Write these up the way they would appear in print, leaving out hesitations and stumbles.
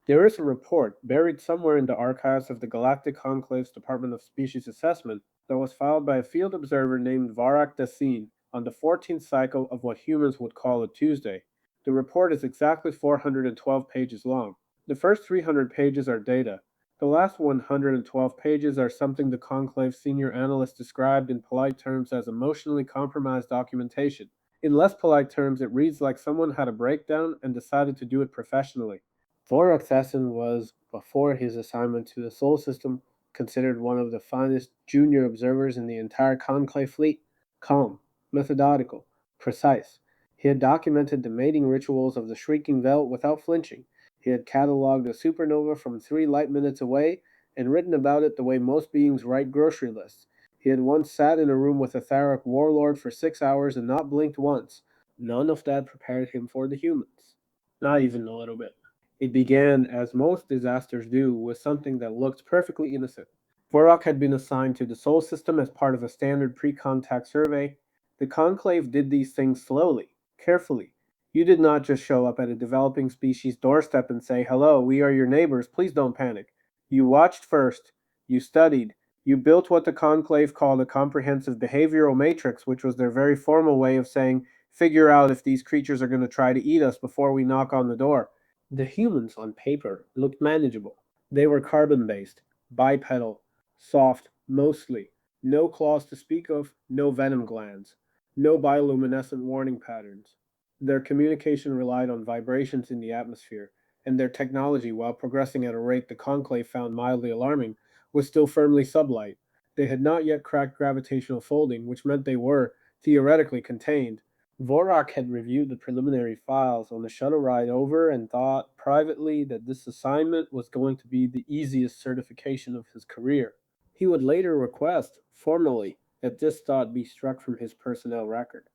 There is a report buried somewhere in the archives of the Galactic Conclave's Department of Species Assessment that was filed by a field observer named Vorrak Thessin on the 14th cycle of what humans would call a Tuesday. The report is exactly 412 pages long. The first 300 pages are data. The last 112 pages are something the Conclave's senior analyst described in polite terms as emotionally compromised documentation. In less polite terms, it reads like someone had a breakdown and decided to do it professionally. Vorrak Thessin was, before his assignment to the Sol system, considered one of the finest junior observers in the entire Conclave fleet. Calm, methodical, precise. He had documented the mating rituals of the Shrieking Veil without flinching. He had catalogued a supernova from 3 light-minutes away and written about it the way most beings write grocery lists. He had once sat in a room with a Tharok warlord for 6 hours and not blinked once. None of that prepared him for the humans. Not even a little bit. It began, as most disasters do, with something that looked perfectly innocent. Vorok had been assigned to the Sol system as part of a standard pre contact survey. The Conclave did these things slowly, carefully. You did not just show up at a developing species doorstep and say, "Hello, we are your neighbors, please don't panic." You watched first, you studied, you built what the Conclave called a comprehensive behavioral matrix, which was their very formal way of saying, "Figure out if these creatures are going to try to eat us before we knock on the door." The humans, on paper, looked manageable. They were carbon based, bipedal, soft, mostly, no claws to speak of, no venom glands, no bioluminescent warning patterns. Their communication relied on vibrations in the atmosphere, and their technology, while progressing at a rate the Conclave found mildly alarming, was still firmly sublight. They had not yet cracked gravitational folding, which meant they were, theoretically, contained. Vorok had reviewed the preliminary files on the shuttle ride over and thought privately that this assignment was going to be the easiest certification of his career. He would later request, formally, that this thought be struck from his personnel record.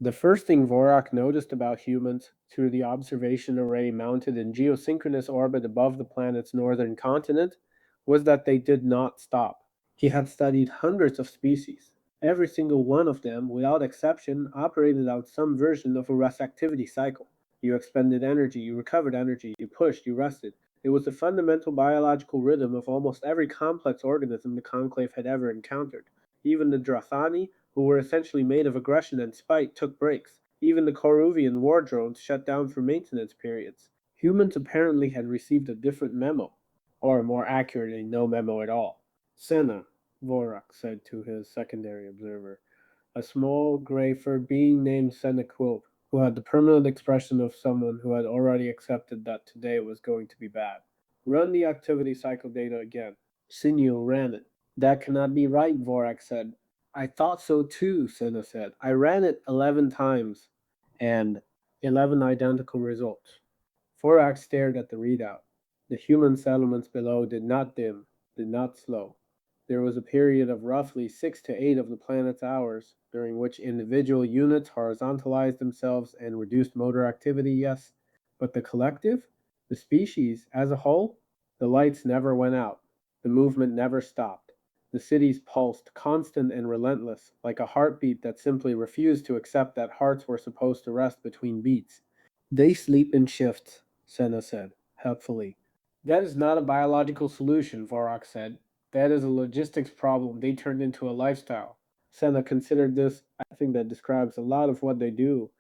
The first thing Vorok noticed about humans, through the observation array mounted in geosynchronous orbit above the planet's northern continent, was that they did not stop. He had studied hundreds of species. Every single one of them, without exception, operated on some version of a rest activity cycle. You expended energy, you recovered energy, you pushed, you rested. It was the fundamental biological rhythm of almost every complex organism the Conclave had ever encountered. Even the Drathani, who were essentially made of aggression and spite, took breaks. Even the Koruvian war drones shut down for maintenance periods. Humans apparently had received a different memo, or more accurately, no memo at all. Senna, Vorrak said to his secondary observer, a small, gray-furred being named Senna Quilp, who had the permanent expression of someone who had already accepted that today was going to be bad. Run the activity cycle data again. Sinew ran it. That cannot be right, Vorrak said. I thought so too, Senna said. I ran it 11 times, and 11 identical results. Vorrak stared at the readout. The human settlements below did not dim, did not slow. There was a period of roughly 6 to 8 of the planet's hours, during which individual units horizontalized themselves and reduced motor activity, yes, but the collective, the species as a whole, the lights never went out, the movement never stopped. The cities pulsed, constant and relentless, like a heartbeat that simply refused to accept that hearts were supposed to rest between beats. They sleep in shifts, Senna said, helpfully. That is not a biological solution, Vorok said. That is a logistics problem they turned into a lifestyle. Senna considered this, I think that describes a lot of what they do.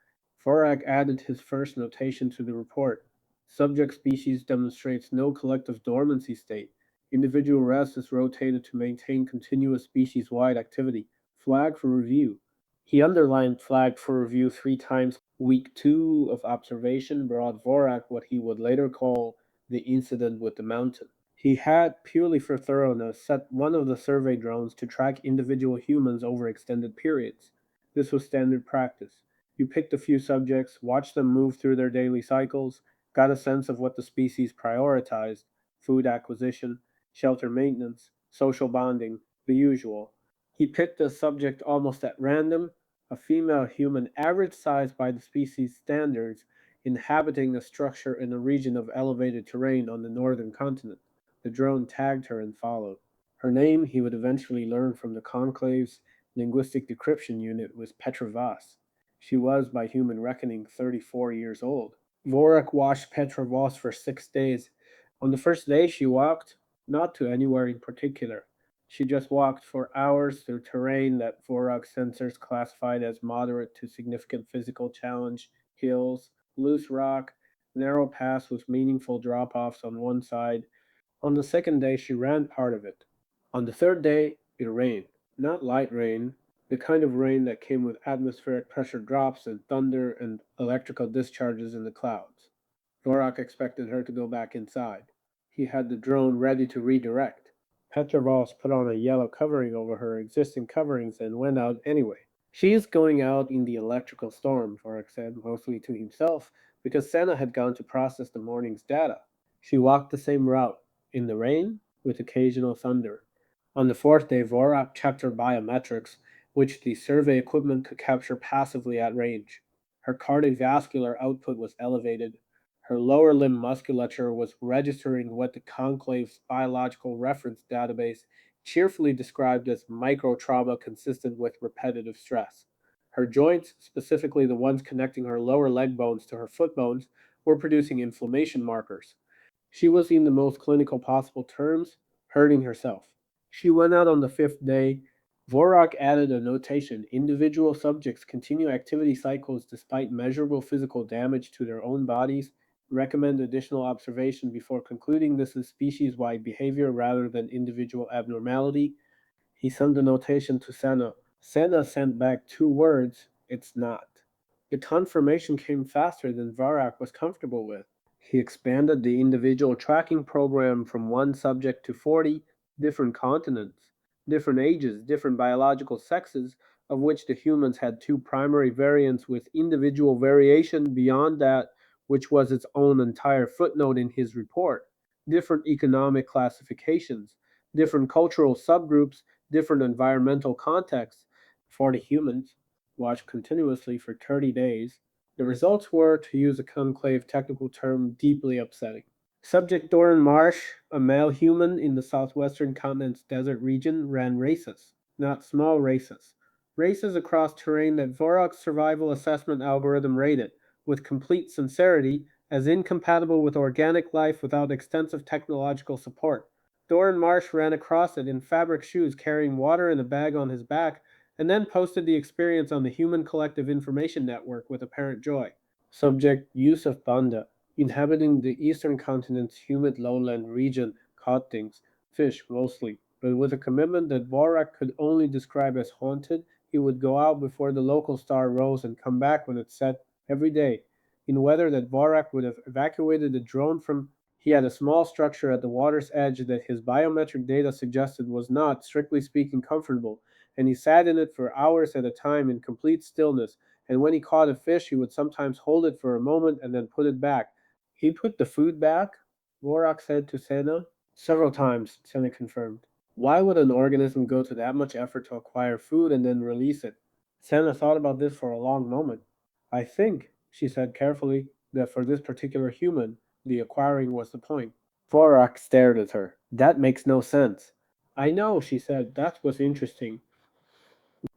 Vorrak added his first notation to the report. Subject species demonstrates no collective dormancy state. Individual rest is rotated to maintain continuous species wide activity. Flag for review. He underlined flag for review 3 times. Week 2 of observation brought Vorrak what he would later call the incident with the mountain. He had, purely for thoroughness, set one of the survey drones to track individual humans over extended periods. This was standard practice. You picked a few subjects, watched them move through their daily cycles, got a sense of what the species prioritized: food acquisition, shelter maintenance, social bonding, the usual. He picked a subject almost at random, a female human average size by the species standards, inhabiting a structure in a region of elevated terrain on the northern continent. The drone tagged her and followed. Her name, he would eventually learn from the Conclave's linguistic decryption unit, was Petra Voss. She was, by human reckoning, 34 years old. Vorek watched Petra Voss for 6 days, On the first day, she walked, not to anywhere in particular. She just walked for hours through terrain that Vorrak sensors classified as moderate to significant physical challenge, hills, loose rock, narrow paths with meaningful drop offs on one side. On the second day, she ran part of it. On the third day, it rained. Not light rain, the kind of rain that came with atmospheric pressure drops and thunder and electrical discharges in the clouds. Vorrak expected her to go back inside. He had the drone ready to redirect. Petra Voss put on a yellow covering over her existing coverings and went out anyway. She's going out in the electrical storm, Vorrak said, mostly to himself, because Senna had gone to process the morning's data. She walked the same route, in the rain, with occasional thunder. On the fourth day, Vorrak checked her biometrics, which the survey equipment could capture passively at range. Her cardiovascular output was elevated. Her lower limb musculature was registering what the Conclave's biological reference database cheerfully described as microtrauma consistent with repetitive stress. Her joints, specifically the ones connecting her lower leg bones to her foot bones, were producing inflammation markers. She was, in the most clinical possible terms, hurting herself. She went out on the fifth day. Vorrak added a notation: individual subjects continue activity cycles despite measurable physical damage to their own bodies. Recommend additional observation before concluding this is species wide behavior rather than individual abnormality. He sent the notation to Senna. Senna sent back two words: it's not. The confirmation came faster than Vorrak was comfortable with. He expanded the individual tracking program from one subject to 40 different continents, different ages, different biological sexes, of which the humans had two primary variants with individual variation beyond that, which was its own entire footnote in his report, different economic classifications, different cultural subgroups, different environmental contexts. For the humans, watched continuously for 30 days, the results were, to use a conclave technical term, deeply upsetting. Subject Dorin Marsh, a male human in the southwestern continent's desert region, ran races, not small races. Races across terrain that Vorok's survival assessment algorithm rated, with complete sincerity, as incompatible with organic life without extensive technological support. Doran Marsh ran across it in fabric shoes carrying water in a bag on his back, and then posted the experience on the Human Collective Information Network with apparent joy. Subject Yusuf Banda, inhabiting the eastern continent's humid lowland region, caught things, fish mostly, but with a commitment that Vorrak could only describe as haunted. He would go out before the local star rose and come back when it set every day, in weather that Vorrak would have evacuated the drone from. He had a small structure at the water's edge that his biometric data suggested was not, strictly speaking, comfortable, and he sat in it for hours at a time in complete stillness, and when he caught a fish, he would sometimes hold it for a moment and then put it back. He put the food back? Vorrak said to Senna. Several times, Senna confirmed. Why would an organism go to that much effort to acquire food and then release it? Senna thought about this for a long moment. I think, she said carefully, that for this particular human, the acquiring was the point. Vorrak stared at her. That makes no sense. I know, she said. That's what's interesting.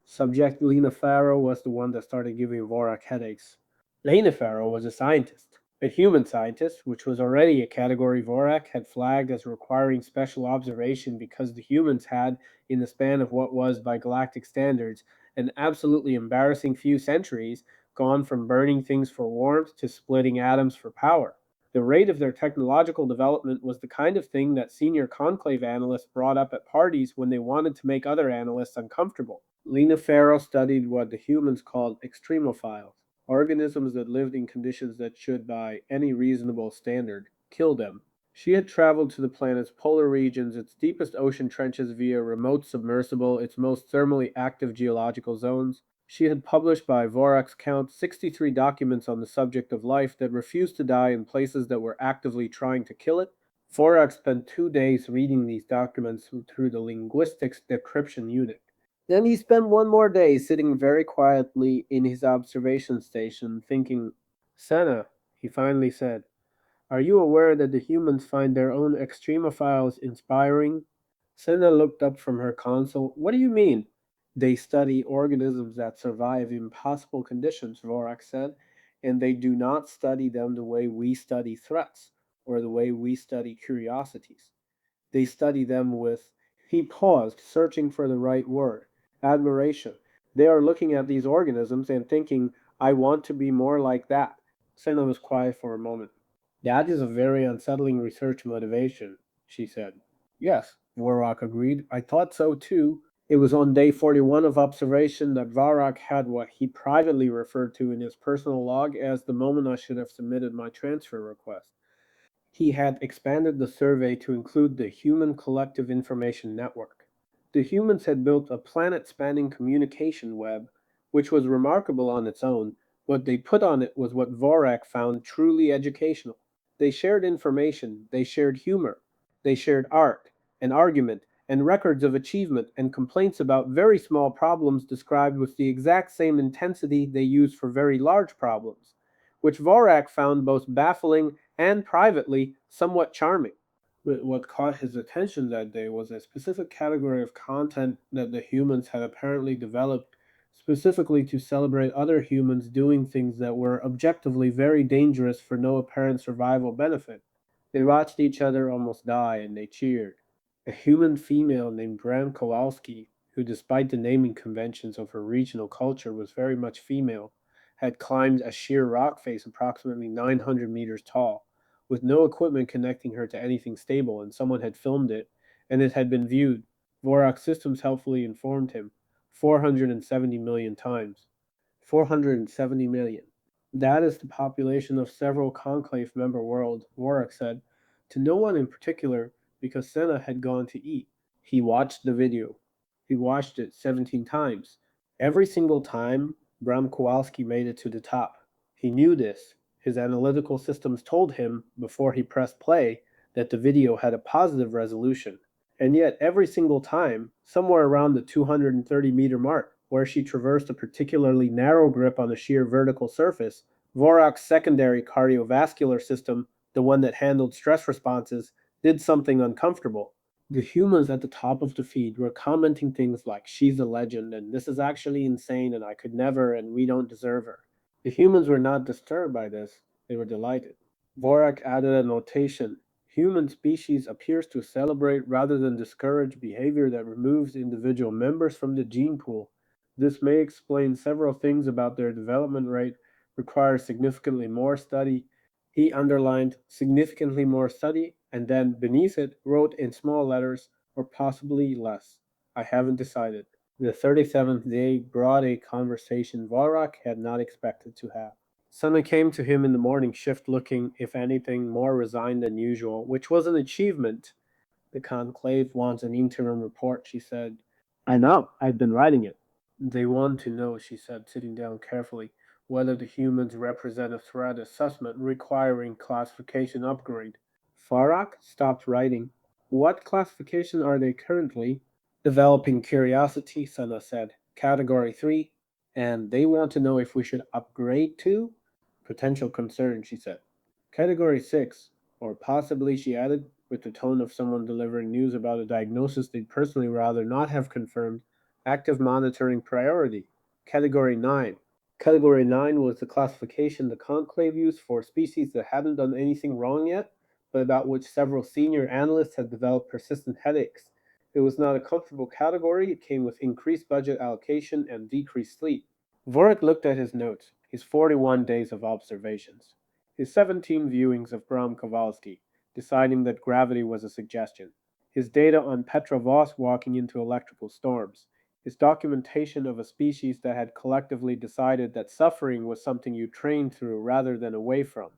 Subject Lena Farrow was the one that started giving Vorrak headaches. Lena Farrow was a scientist, a human scientist, which was already a category Vorrak had flagged as requiring special observation because the humans had, in the span of what was, by galactic standards, an absolutely embarrassing few centuries, gone from burning things for warmth to splitting atoms for power. The rate of their technological development was the kind of thing that senior conclave analysts brought up at parties when they wanted to make other analysts uncomfortable. Lena Farrow studied what the humans called extremophiles, organisms that lived in conditions that should, by any reasonable standard, kill them. She had traveled to the planet's polar regions, its deepest ocean trenches via remote submersible, its most thermally active geological zones. She had published, by Vorrak's count, 63 documents on the subject of life that refused to die in places that were actively trying to kill it. Vorrak spent 2 days reading these documents through the linguistics decryption unit. Then he spent one more day sitting very quietly in his observation station, thinking. Senna, he finally said, are you aware that the humans find their own extremophiles inspiring? Senna looked up from her console. What do you mean? They study organisms that survive impossible conditions, Vorrak said, and they do not study them the way we study threats. or the way we study curiosities. They study them with, he paused, searching for the right word, admiration. They are looking at these organisms and thinking, I want to be more like that. Senna was quiet for a moment. That is a very unsettling research motivation, she said. Yes, Vorrak agreed. I thought so too. It was on day 41 of observation that Vorrak had what he privately referred to in his personal log as the moment I should have submitted my transfer request. He had expanded the survey to include the Human Collective Information Network. The humans had built a planet spanning communication web, which was remarkable on its own. What they put on it was what Vorrak found truly educational. They shared information, they shared humor, they shared art, and argument, and records of achievement and complaints about very small problems described with the exact same intensity they use for very large problems, which Vorrak found both baffling and privately somewhat charming. But what caught his attention that day was a specific category of content that the humans had apparently developed specifically to celebrate other humans doing things that were objectively very dangerous for no apparent survival benefit. They watched each other almost die and they cheered. A human female named Bram Kowalski, who despite the naming conventions of her regional culture was very much female, had climbed a sheer rock face approximately 900 meters tall, with no equipment connecting her to anything stable, and someone had filmed it, and it had been viewed, Vorac's systems helpfully informed him, 470 million times. 470 million. That is the population of several Conclave member worlds, Vorrak said, to no one in particular, because Senna had gone to eat. He watched the video. He watched it 17 times. Every single time, Bram Kowalski made it to the top. He knew this. His analytical systems told him, before he pressed play, that the video had a positive resolution. And yet, every single time, somewhere around the 230-meter mark, where she traversed a particularly narrow grip on a sheer vertical surface, Vorac's secondary cardiovascular system, the one that handled stress responses, did something uncomfortable. The humans at the top of the feed were commenting things like, she's a legend, and this is actually insane, and I could never, and we don't deserve her. The humans were not disturbed by this, they were delighted. Vorrak added a notation. Human species appears to celebrate rather than discourage behavior that removes individual members from the gene pool. This may explain several things about their development rate, requires significantly more study. He underlined significantly more study, and then beneath it wrote in small letters, or possibly less. I haven't decided. The 37th day brought a conversation Vorrak had not expected to have. Sana came to him in the morning shift looking, if anything, more resigned than usual, which was an achievement. The conclave wants an interim report, she said. I know, I've been writing it. They want to know, she said, sitting down carefully, whether the humans represent a threat assessment requiring classification upgrade. Farrow stopped writing. What classification are they currently? Developing curiosity, Sana said. Category 3. And they want to know if we should upgrade to? Potential concern, she said. Category 6. Or possibly, she added, with the tone of someone delivering news about a diagnosis they'd personally rather not have confirmed, active monitoring priority. Category 9. Category 9 was the classification the Conclave used for species that hadn't done anything wrong yet, but about which several senior analysts had developed persistent headaches. It was not a comfortable category, it came with increased budget allocation and decreased sleep. Vorrak looked at his notes, his 41 days of observations, his 17 viewings of Bram Kowalski, deciding that gravity was a suggestion, his data on Petra Voss walking into electrical storms, his documentation of a species that had collectively decided that suffering was something you trained through rather than away from.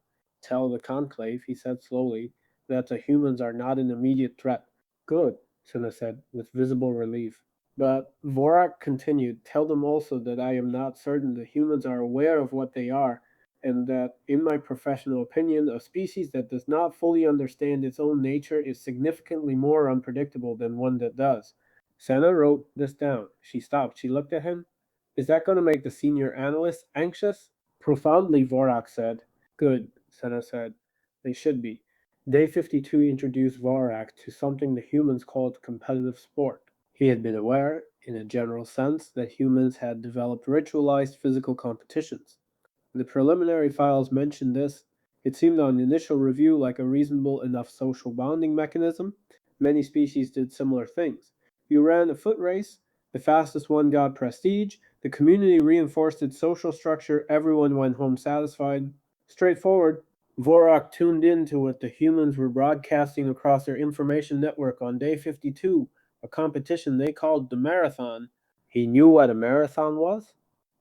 Tell the Conclave, he said slowly, that the humans are not an immediate threat. Good, Sina said, with visible relief. But Vorrak continued, tell them also that I am not certain the humans are aware of what they are, and that, in my professional opinion, a species that does not fully understand its own nature is significantly more unpredictable than one that does. Senna wrote this down. She stopped. She looked at him. Is that going to make the senior analyst anxious? Profoundly, Vorrak said. Good, Senna said. They should be. Day 52 introduced Vorrak to something the humans called competitive sport. He had been aware, in a general sense, that humans had developed ritualized physical competitions. The preliminary files mentioned this. It seemed on initial review like a reasonable enough social bonding mechanism. Many species did similar things. You ran a foot race, the fastest one got prestige, the community reinforced its social structure, everyone went home satisfied. Straightforward. Vorrak tuned in to what the humans were broadcasting across their information network on day 52, a competition they called the marathon. He knew what a marathon was?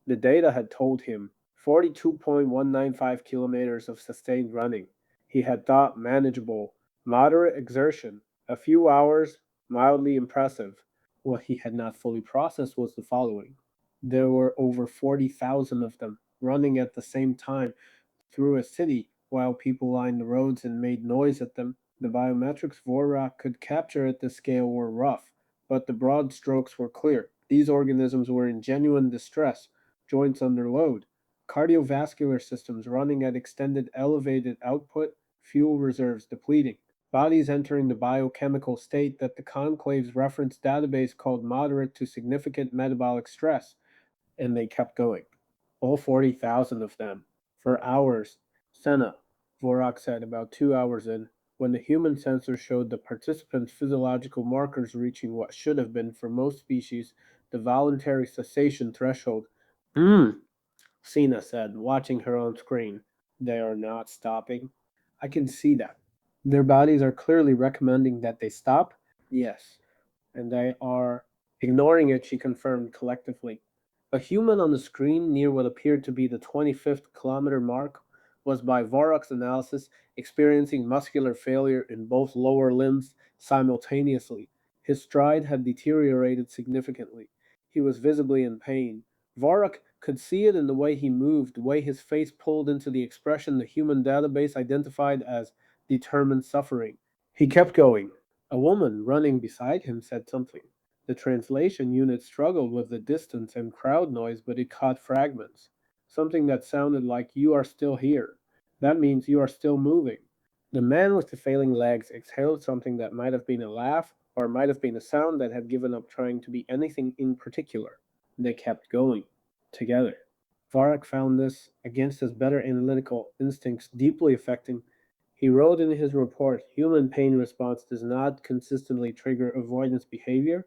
The data had told him 42.195 kilometers of sustained running. He had thought manageable, moderate exertion, a few hours, mildly impressive. What he had not fully processed was the following. There were over 40,000 of them, running at the same time through a city while people lined the roads and made noise at them. The biometrics Vorrak could capture at this scale were rough, but the broad strokes were clear. These organisms were in genuine distress, joints under load, cardiovascular systems running at extended elevated output, fuel reserves depleting, bodies entering the biochemical state that the Conclave's reference database called moderate to significant metabolic stress, and they kept going. All 40,000 of them. For hours. Senna, Vorrak said about 2 hours in, when the human sensor showed the participants' physiological markers reaching what should have been, for most species, the voluntary cessation threshold. Hmm, Sina said, watching her own screen. They are not stopping. I can see that. Their bodies are clearly recommending that they stop? Yes. And they are ignoring it, she confirmed collectively. A human on the screen near what appeared to be the 25th kilometer mark was, by Vorrak's analysis, experiencing muscular failure in both lower limbs simultaneously. His stride had deteriorated significantly. He was visibly in pain. Vorrak could see it in the way he moved, the way his face pulled into the expression the human database identified as determined suffering. He kept going. A woman running beside him said something. The translation unit struggled with the distance and crowd noise, but it caught fragments. Something that sounded like, "You are still here." That means you are still moving. The man with the failing legs exhaled something that might have been a laugh, or might have been a sound that had given up trying to be anything in particular. They kept going. Together. Varric found this, against his better analytical instincts, deeply affecting. He wrote in his report, human pain response does not consistently trigger avoidance behavior.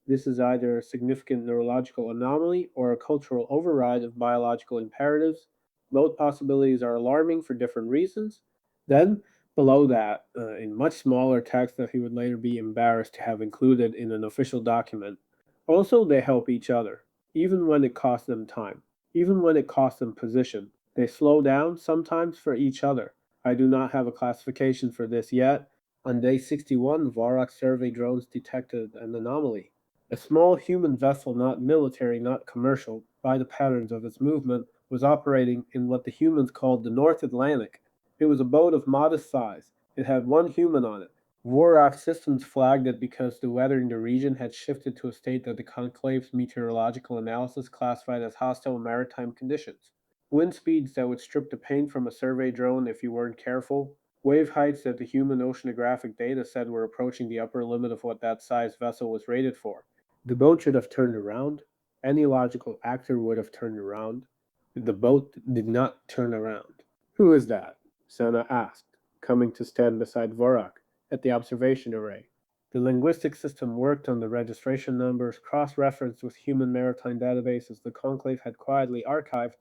This is either a significant neurological anomaly or a cultural override of biological imperatives. Both possibilities are alarming for different reasons. Then, below that, in much smaller text that he would later be embarrassed to have included in an official document, also they help each other, even when it costs them time, even when it costs them position. They slow down, sometimes for each other. I do not have a classification for this yet. On day 61, Vorrak survey drones detected an anomaly. A small human vessel, not military, not commercial, by the patterns of its movement, was operating in what the humans called the North Atlantic. It was a boat of modest size. It had one human on it. Vorrak systems flagged it because the weather in the region had shifted to a state that the Conclave's meteorological analysis classified as hostile maritime conditions. Wind speeds that would strip the paint from a survey drone if you weren't careful. Wave heights that the human oceanographic data said were approaching the upper limit of what that size vessel was rated for. The boat should have turned around. Any logical actor would have turned around. The boat did not turn around. Who is that? Sana asked, coming to stand beside Vorrak at the observation array. The linguistic system worked on the registration numbers, cross-referenced with human maritime databases the Conclave had quietly archived.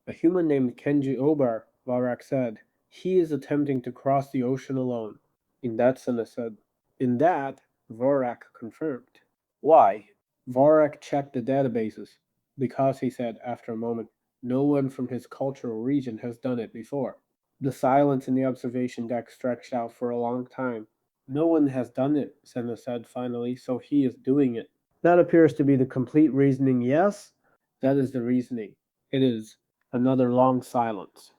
A human named Kenji Obar, Vorrak said. He is attempting to cross the ocean alone. In that, Sana said. In that, Vorrak confirmed. Why? Vorrak checked the databases. Because, he said after a moment, no one from his cultural region has done it before. The silence in the observation deck stretched out for a long time. No one has done it, Senna said finally, so he is doing it. That appears to be the complete reasoning, yes? That is the reasoning. It is. Another long silence.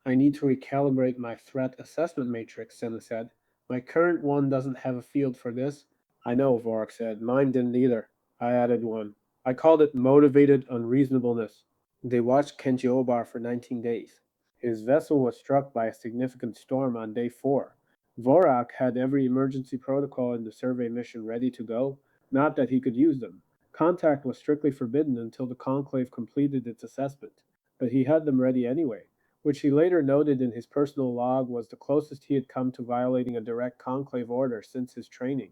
I need to recalibrate my threat assessment matrix, Senna said. My current one doesn't have a field for this. I know, Vork said. Mine didn't either. I added one. I called it motivated unreasonableness. They watched Kenji Obar for 19 days. His vessel was struck by a significant storm on day 4. Vorrak had every emergency protocol in the survey mission ready to go, not that he could use them. Contact was strictly forbidden until the Conclave completed its assessment, but he had them ready anyway. which he later noted in his personal log was the closest he had come to violating a direct conclave order since his training.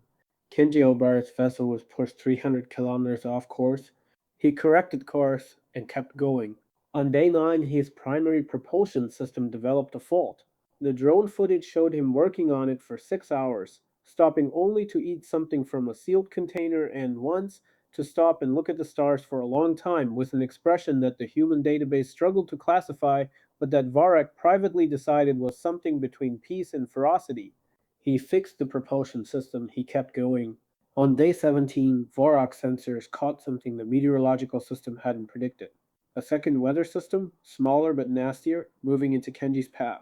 Kenji Obar's vessel was pushed 300 kilometers off course. He corrected course and kept going. On day 9, his primary propulsion system developed a fault. The drone footage showed him working on it for 6 hours, stopping only to eat something from a sealed container and once to stop and look at the stars for a long time with an expression that the human database struggled to classify, but that Vorrak privately decided was something between peace and ferocity. He fixed the propulsion system, he kept going. On day 17, Vorrak's sensors caught something the meteorological system hadn't predicted. A second weather system, smaller but nastier, moving into Kenji's path.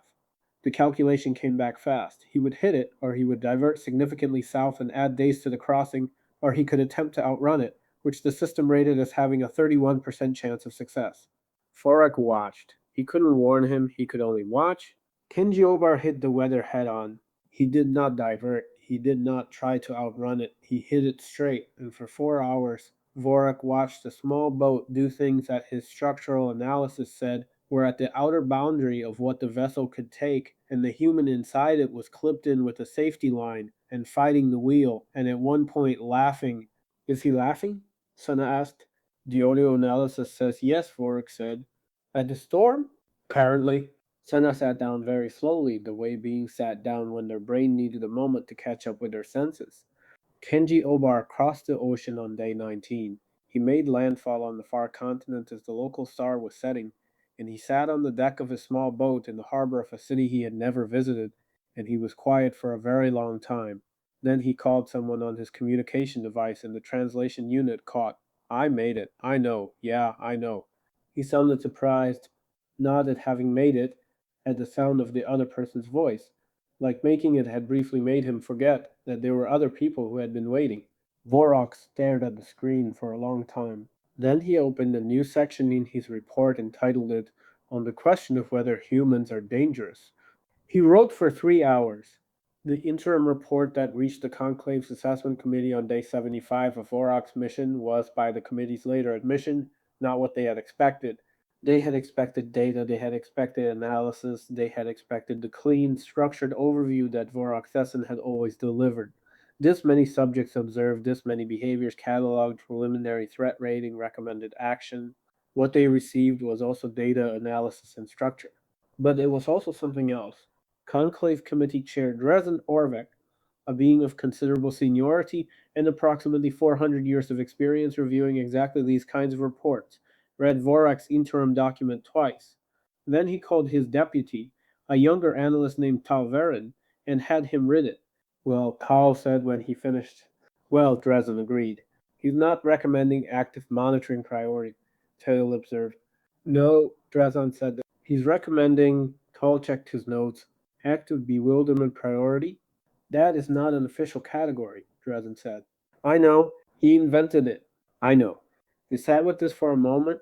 The calculation came back fast. He would hit it, or he would divert significantly south and add days to the crossing, or he could attempt to outrun it, which the system rated as having a 31% chance of success. Vorrak watched. He couldn't warn him, he could only watch. Kenji Obar hit the weather head on. He did not divert, he did not try to outrun it, he hit it straight, and for 4 hours, Vorrak watched the small boat do things that his structural analysis said were at the outer boundary of what the vessel could take, and the human inside it was clipped in with a safety line and fighting the wheel, and at one point laughing. Is he laughing? Sana asked. The audio analysis says yes, Vorrak said. At the storm? Apparently. Sana sat down very slowly, the way beings sat down when their brain needed a moment to catch up with their senses. Kenji Obar crossed the ocean on day 19. He made landfall on the far continent as the local star was setting, and he sat on the deck of his small boat in the harbor of a city he had never visited, and he was quiet for a very long time. Then he called someone on his communication device, and the translation unit caught, "I made it. I know. Yeah, I know." He sounded surprised, not at having made it, at the sound of the other person's voice. Like making it had briefly made him forget that there were other people who had been waiting. Vorok stared at the screen for a long time. Then he opened a new section in his report and titled it, "On the Question of Whether Humans Are Dangerous." He wrote for 3 hours. The interim report that reached the Conclave's assessment committee on day 75 of Vorok's mission was, by the committee's later admission, not what they had expected. They had expected data, they had expected analysis, they had expected the clean, structured overview that Vorrak Thessin had always delivered. This many subjects observed, this many behaviors cataloged, preliminary threat rating, recommended action. What they received was also data, analysis, and structure. But it was also something else. Conclave Committee Chair Dresden Orvek, a being of considerable seniority and approximately 400 years of experience reviewing exactly these kinds of reports, read Vorrak's interim document twice. Then he called his deputy, a younger analyst named Talverin, and had him read it. "Well," Tal said when he finished. "Well," Dresden agreed. "He's not recommending active monitoring priority," Tail observed. "No," Dresden said. "He's recommending," Tal checked his notes, "active bewilderment priority." "That is not an official category," Dresden said. "I know. He invented it." "I know." He sat with this for a moment.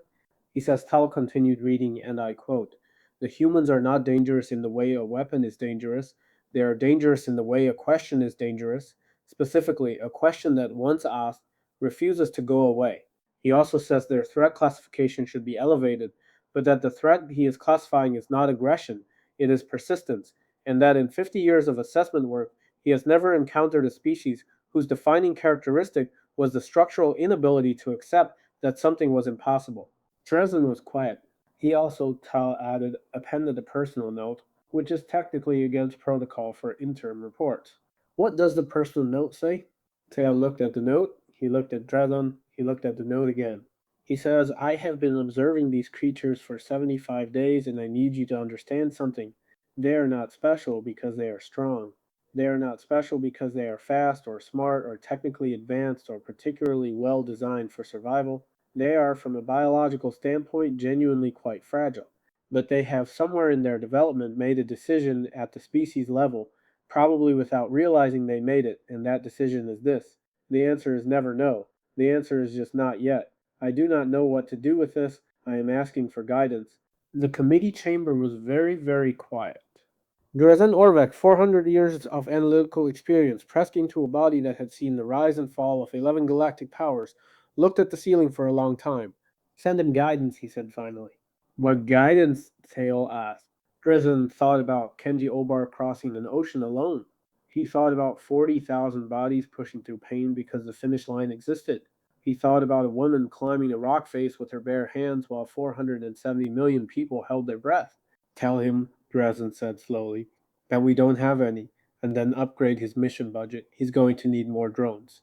He says Tal continued reading, and I quote, "The humans are not dangerous in the way a weapon is dangerous. They are dangerous in the way a question is dangerous. Specifically, a question that, once asked, refuses to go away." He also says their threat classification should be elevated, but that the threat he is classifying is not aggression, it is persistence, and that in 50 years of assessment work, he has never encountered a species whose defining characteristic was the structural inability to accept that something was impossible. Dresden was quiet. He also, Tal added, appended a personal note, which is technically against protocol for interim reports. "What does the personal note say?" Tal looked at the note, he looked at Dresden, he looked at the note again. He says, "I have been observing these creatures for 75 days, and I need you to understand something. They are not special because they are strong. They are not special because they are fast or smart or technically advanced or particularly well designed for survival. They are, from a biological standpoint, genuinely quite fragile. But they have somewhere in their development made a decision at the species level, probably without realizing they made it, and that decision is this. The answer is never no. The answer is just not yet. I do not know what to do with this. I am asking for guidance." The committee chamber was very, very quiet. Dresden Orvek, 400 years of analytical experience, pressed into a body that had seen the rise and fall of 11 galactic powers, looked at the ceiling for a long time. "Send him guidance," he said finally. "What guidance?" Tail asked. Dresden thought about Kenji Obar crossing an ocean alone. He thought about 40,000 bodies pushing through pain because the finish line existed. He thought about a woman climbing a rock face with her bare hands while 470 million people held their breath. Tell him, Dresden said slowly, that we don't have any, and then upgrade his mission budget. He's going to need more drones.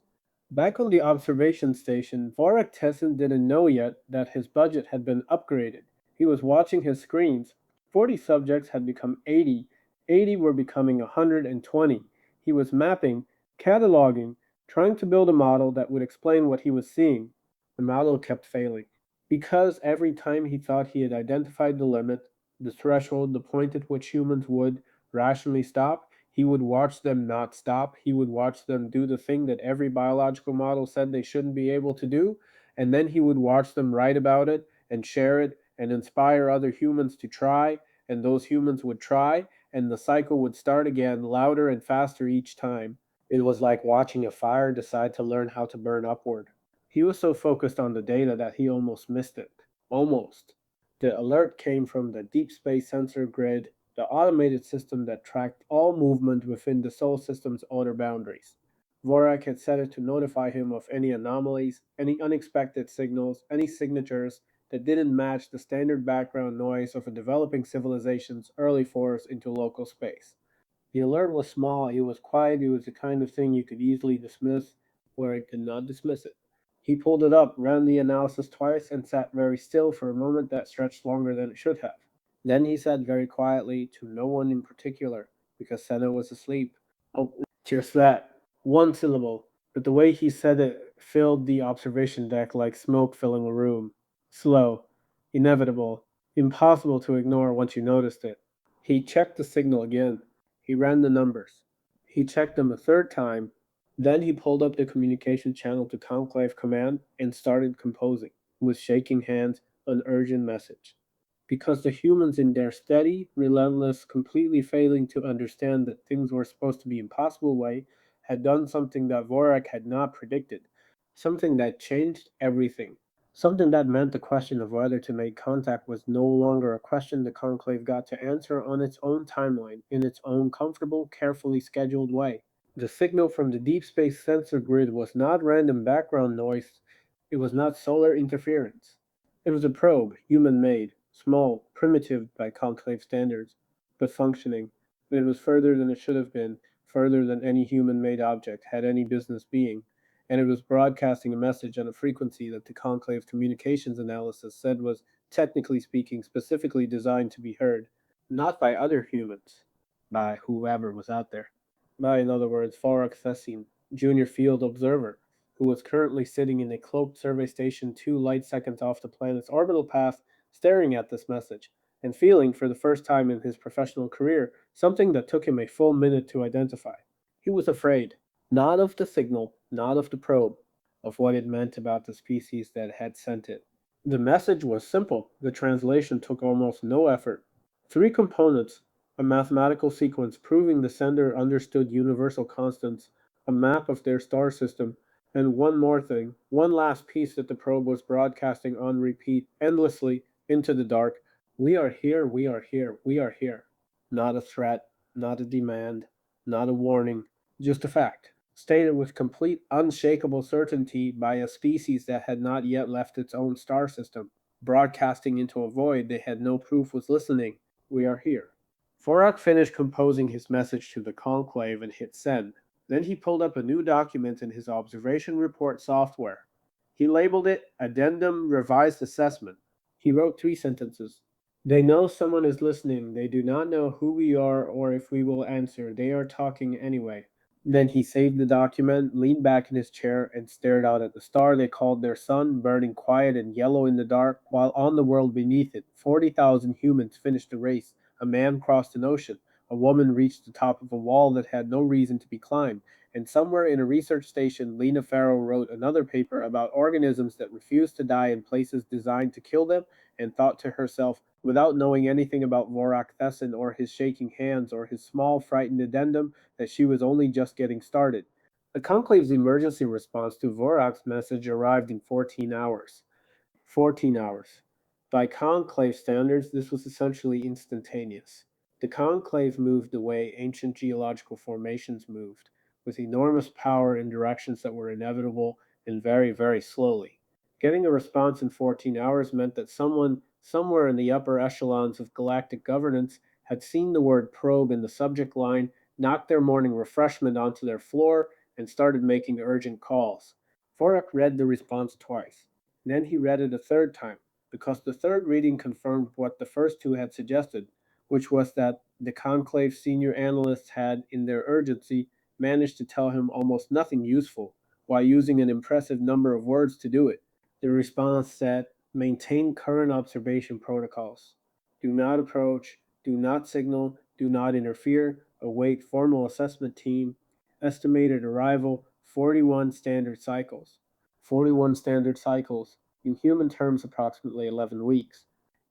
Back on the observation station, Vorrak Thessin didn't know yet that his budget had been upgraded. He was watching his screens. 40 subjects had become 80. 80 were becoming 120. He was mapping, cataloging, trying to build a model that would explain what he was seeing. The model kept failing. Because every time he thought he had identified the limit, the threshold, the point at which humans would rationally stop, he would watch them not stop. He would watch them do the thing that every biological model said they shouldn't be able to do, and then he would watch them write about it and share it and inspire other humans to try, and those humans would try, and the cycle would start again, louder and faster each time. It was like watching a fire decide to learn how to burn upward. He was so focused on the data that he almost missed it. Almost. The alert came from the deep space sensor grid, the automated system that tracked all movement within the Sol system's outer boundaries. Vorrak had set it to notify him of any anomalies, any unexpected signals, any signatures that didn't match the standard background noise of a developing civilization's early force into local space. The alert was small, it was quiet, it was the kind of thing you could easily dismiss where it could not dismiss it. He pulled it up, ran the analysis twice, and sat very still for a moment that stretched longer than it should have. Then he said very quietly, to no one in particular, because Senna was asleep, "Oh, just that. One syllable." But the way he said it filled the observation deck like smoke filling a room. Slow, inevitable, impossible to ignore once you noticed it. He checked the signal again. He ran the numbers. He checked them a third time. Then he pulled up the communication channel to Conclave Command and started composing, with shaking hands, an urgent message. Because the humans, in their steady, relentless, completely failing to understand that things were supposed to be impossible way, had done something that Vorrak had not predicted, something that changed everything. Something that meant the question of whether to make contact was no longer a question the Conclave got to answer on its own timeline, in its own comfortable, carefully scheduled way. The signal from the deep space sensor grid was not random background noise, it was not solar interference. It was a probe, human made, small, primitive by Conclave standards, but functioning. But it was further than it should have been, further than any human made object had any business being, and it was broadcasting a message on a frequency that the Conclave communications analysis said was, technically speaking, specifically designed to be heard, not by other humans, by whoever was out there. By, in other words, Vorrak Thessin, junior field observer, who was currently sitting in a cloaked survey station 2 light seconds off the planet's orbital path, staring at this message, and feeling, for the first time in his professional career, something that took him a full minute to identify. He was afraid. Not of the signal, not of the probe, of what it meant about the species that had sent it. The message was simple. The translation took almost no effort. Three components: a mathematical sequence proving the sender understood universal constants, a map of their star system, and one more thing, one last piece that the probe was broadcasting on repeat, endlessly, into the dark. We are here, we are here, we are here. Not a threat, not a demand, not a warning, just a fact, stated with complete unshakable certainty by a species that had not yet left its own star system, broadcasting into a void they had no proof was listening. We are here. Vorrak finished composing his message to the conclave and hit send. Then he pulled up a new document in his observation report software. He labeled it Addendum Revised Assessment. He wrote 3 sentences. They know someone is listening. They do not know who we are or if we will answer. They are talking anyway. Then he saved the document, leaned back in his chair, and stared out at the star they called their sun, burning quiet and yellow in the dark, while on the world beneath it, 40,000 humans finished the race. A man crossed an ocean. A woman reached the top of a wall that had no reason to be climbed. And somewhere in a research station, Lena Farrow wrote another paper about organisms that refuse to die in places designed to kill them, and thought to herself, without knowing anything about Vorrak Thessin or his shaking hands or his small, frightened addendum, that she was only just getting started. The Conclave's emergency response to Vorrak's message arrived in 14 hours. 14 hours. By Conclave standards, this was essentially instantaneous. The Conclave moved the way ancient geological formations moved, with enormous power in directions that were inevitable and very, very slowly. Getting a response in 14 hours meant that someone somewhere in the upper echelons of galactic governance had seen the word probe in the subject line, knocked their morning refreshment onto their floor, and started making urgent calls. Vorrak read the response twice. Then he read it a third time because the third reading confirmed what the first two had suggested, which was that the Conclave senior analysts had, in their urgency, managed to tell him almost nothing useful, while using an impressive number of words to do it. The response said, maintain current observation protocols. Do not approach, do not signal, do not interfere, await formal assessment team. Estimated arrival 41 standard cycles. 41 standard cycles, in human terms approximately 11 weeks.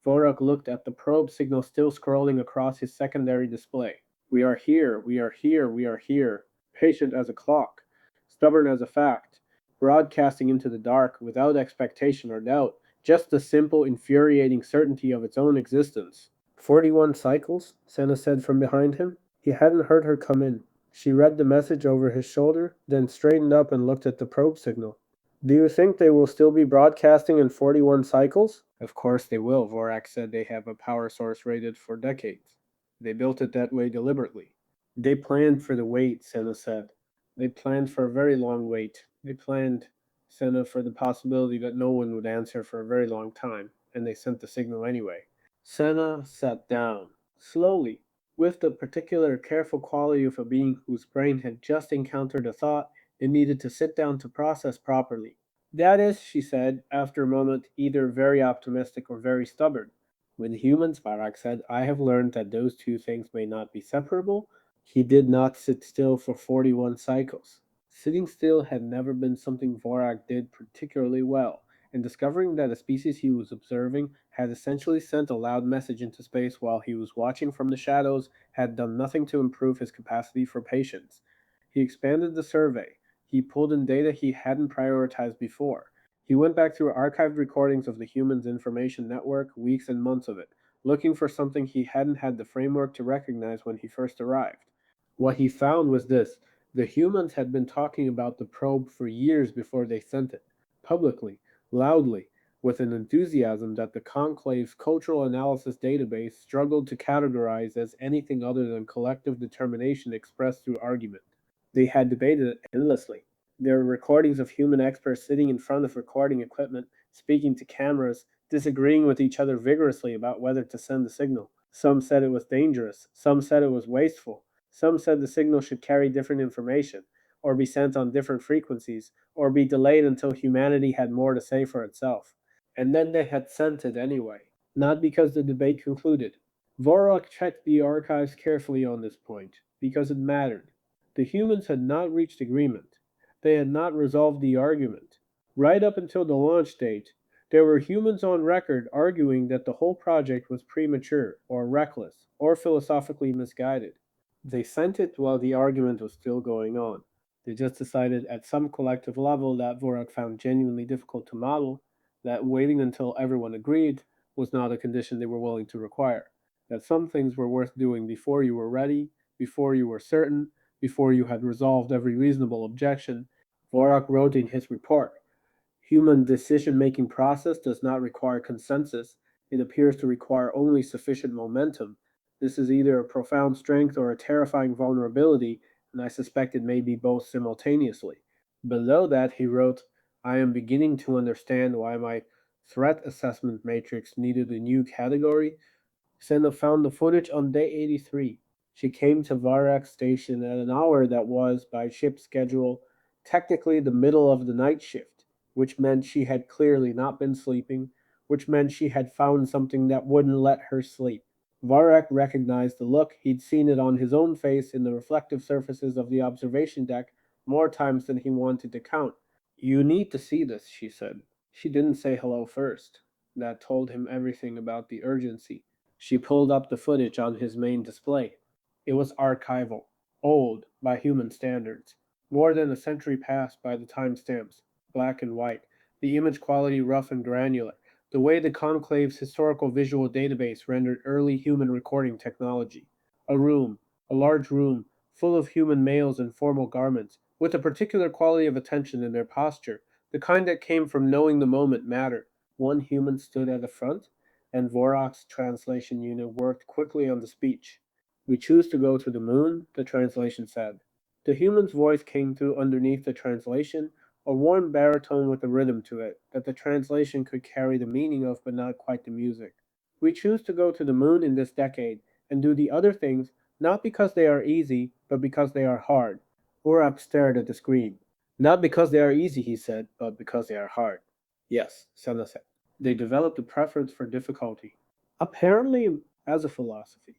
Vorrak looked at the probe signal still scrolling across his secondary display. We are here, we are here, we are here. Patient as a clock. Stubborn as a fact. Broadcasting into the dark without expectation or doubt, just the simple, infuriating certainty of its own existence. 41 cycles? Senna said from behind him. He hadn't heard her come in. She read the message over his shoulder, then straightened up and looked at the probe signal. Do you think they will still be broadcasting in 41 cycles? Of course they will, Vorrak said. They have a power source rated for decades. They built it that way deliberately. They planned for the wait, Senna said. They planned for a very long wait. They planned, Senna, for the possibility that no one would answer for a very long time, and they sent the signal anyway. Senna sat down, slowly, with the particular careful quality of a being whose brain had just encountered a thought and needed to sit down to process properly. That is, she said, after a moment, either very optimistic or very stubborn. With humans, Barak said, I have learned that those two things may not be separable. He did not sit still for 41 cycles. Sitting still had never been something Vorak did particularly well, and discovering that a species he was observing had essentially sent a loud message into space while he was watching from the shadows had done nothing to improve his capacity for patience. He expanded the survey. He pulled in data he hadn't prioritized before. He went back through archived recordings of the Humans Information Network, weeks and months of it, looking for something he hadn't had the framework to recognize when he first arrived. What he found was this: the humans had been talking about the probe for years before they sent it, publicly, loudly, with an enthusiasm that the Conclave's cultural analysis database struggled to categorize as anything other than collective determination expressed through argument. They had debated it endlessly. There were recordings of human experts sitting in front of recording equipment, speaking to cameras, disagreeing with each other vigorously about whether to send the signal. Some said it was dangerous, some said it was wasteful, some said the signal should carry different information, or be sent on different frequencies, or be delayed until humanity had more to say for itself. And then they had sent it anyway, not because the debate concluded. Vorok checked the archives carefully on this point, because it mattered. The humans had not reached agreement. They had not resolved the argument. Right up until the launch date, there were humans on record arguing that the whole project was premature, or reckless, or philosophically misguided. They sent it while the argument was still going on. They just decided at some collective level that Vorok found genuinely difficult to model, that waiting until everyone agreed was not a condition they were willing to require, that some things were worth doing before you were ready, before you were certain, before you had resolved every reasonable objection. Vorok wrote in his report, human decision-making process does not require consensus. It appears to require only sufficient momentum. This is either a profound strength or a terrifying vulnerability, and I suspect it may be both simultaneously. Below that, he wrote, I am beginning to understand why my threat assessment matrix needed a new category. Senna found the footage on day 83. She came to Varak station at an hour that was, by ship schedule, technically the middle of the night shift, which meant she had clearly not been sleeping, which meant she had found something that wouldn't let her sleep. Varak recognized the look. He'd seen it on his own face in the reflective surfaces of the observation deck more times than he wanted to count. You need to see this, she said. She didn't say hello first. That told him everything about the urgency. She pulled up the footage on his main display. It was archival, old by human standards, more than a century past by the timestamps, black and white, the image quality rough and granular, the way the Conclave's historical visual database rendered early human recording technology. A room, a large room, full of human males in formal garments, with a particular quality of attention in their posture, the kind that came from knowing the moment mattered. One human stood at the front, and Vorrak's translation unit worked quickly on the speech. We choose to go to the moon, the translation said. The human's voice came through underneath the translation, a warm baritone with a rhythm to it, that the translation could carry the meaning of but not quite the music. We choose to go to the moon in this decade, and do the other things, not because they are easy, but because they are hard. Vorrak stared at the screen. Not because they are easy, he said, but because they are hard. Yes, Senna said. They developed a preference for difficulty. Apparently, as a philosophy.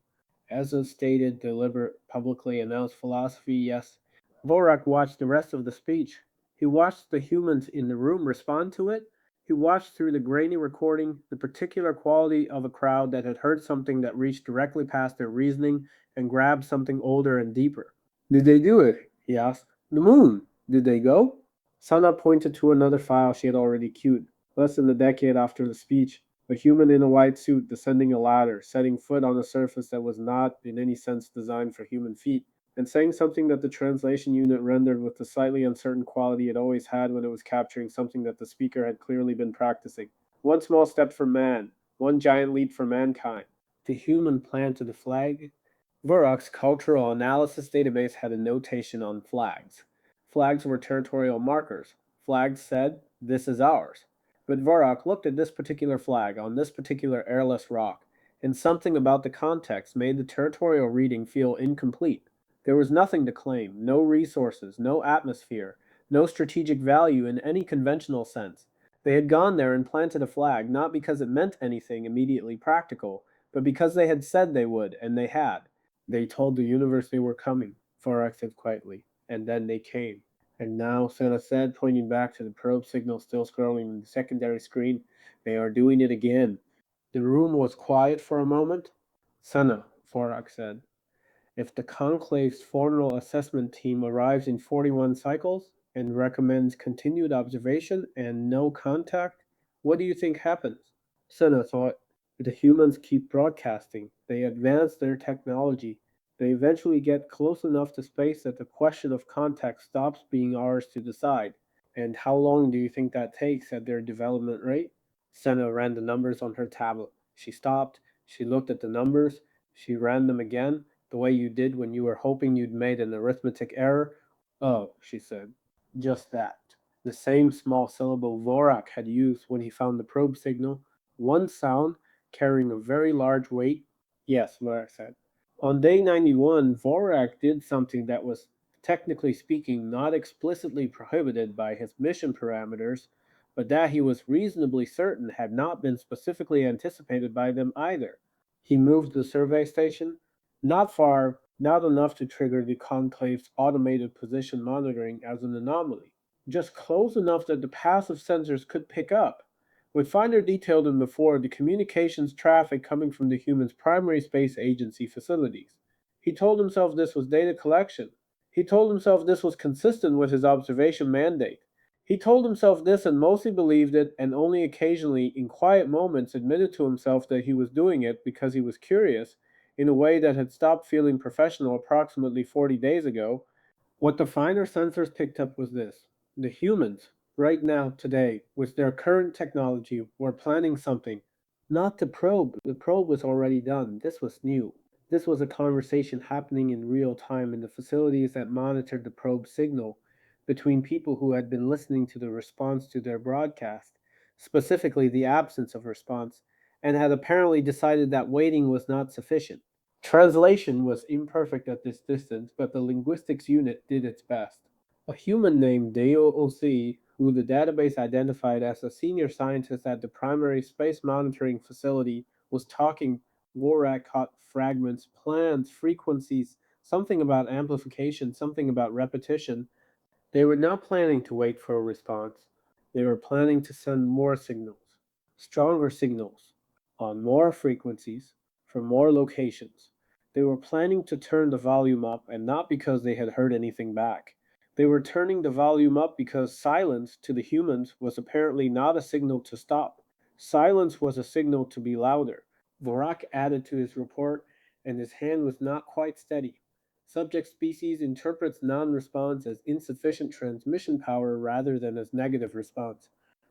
As a stated, deliberate, publicly announced philosophy, yes. Vorrak watched the rest of the speech. He watched the humans in the room respond to it. He watched through the grainy recording the particular quality of a crowd that had heard something that reached directly past their reasoning and grabbed something older and deeper. Did they do it? He asked. The moon. Did they go? Sana pointed to another file she had already queued. Less than a decade after the speech, a human in a white suit descending a ladder, setting foot on a surface that was not, in any sense, designed for human feet, and saying something that the translation unit rendered with the slightly uncertain quality it always had when it was capturing something that the speaker had clearly been practicing. One small step for man, one giant leap for mankind. The human planted a flag. Vorrak's cultural analysis database had a notation on flags. Flags were territorial markers. Flags said, "This is ours." But Vorrak looked at this particular flag on this particular airless rock, and something about the context made the territorial reading feel incomplete. There was nothing to claim, no resources, no atmosphere, no strategic value in any conventional sense. They had gone there and planted a flag not because it meant anything immediately practical, but because they had said they would, and they had. They told the universe they were coming, Vorrak said quietly, and then they came. And now, Senna said, pointing back to the probe signal still scrolling in the secondary screen, they are doing it again. The room was quiet for a moment. Senna, Vorrak said, if the Conclave's formal assessment team arrives in 41 cycles and recommends continued observation and no contact, what do you think happens? Senna thought, the humans keep broadcasting. They advance their technology. They eventually get close enough to space that the question of contact stops being ours to decide. And how long do you think that takes at their development rate? Senna ran the numbers on her tablet. She stopped. She looked at the numbers. She ran them again, the way you did when you were hoping you'd made an arithmetic error. Oh, she said. Just that. The same small syllable Vorrak had used when he found the probe signal. One sound, carrying a very large weight. Yes, Vorrak said. On day 91, Vorrak did something that was, technically speaking, not explicitly prohibited by his mission parameters, but that he was reasonably certain had not been specifically anticipated by them either. He moved the survey station, not far, not enough to trigger the Conclave's automated position monitoring as an anomaly, just close enough that the passive sensors could pick up. With finer detail than before, the communications traffic coming from the human's primary space agency facilities. He told himself this was data collection. He told himself this was consistent with his observation mandate. He told himself this and mostly believed it, and only occasionally, in quiet moments, admitted to himself that he was doing it because he was curious, in a way that had stopped feeling professional approximately 40 days ago. What the finer sensors picked up was this: the humans, right now, today, with their current technology, were planning something. Not to probe, the probe was already done. This was new. This was a conversation happening in real time in the facilities that monitored the probe signal between people who had been listening to the response to their broadcast, specifically the absence of response, and had apparently decided that waiting was not sufficient. Translation was imperfect at this distance, but the linguistics unit did its best. A human named Deo Osi, who the database identified as a senior scientist at the primary space monitoring facility, was talking. Vorrak caught fragments, plans, frequencies, something about amplification, something about repetition. They were not planning to wait for a response. They were planning to send more signals, stronger signals, on more frequencies, from more locations. They were planning to turn the volume up, and not because they had heard anything back. They were turning the volume up because silence, to the humans, was apparently not a signal to stop. Silence was a signal to be louder. Vorrak added to his report, and his hand was not quite steady. Subject species interprets non-response as insufficient transmission power rather than as negative response.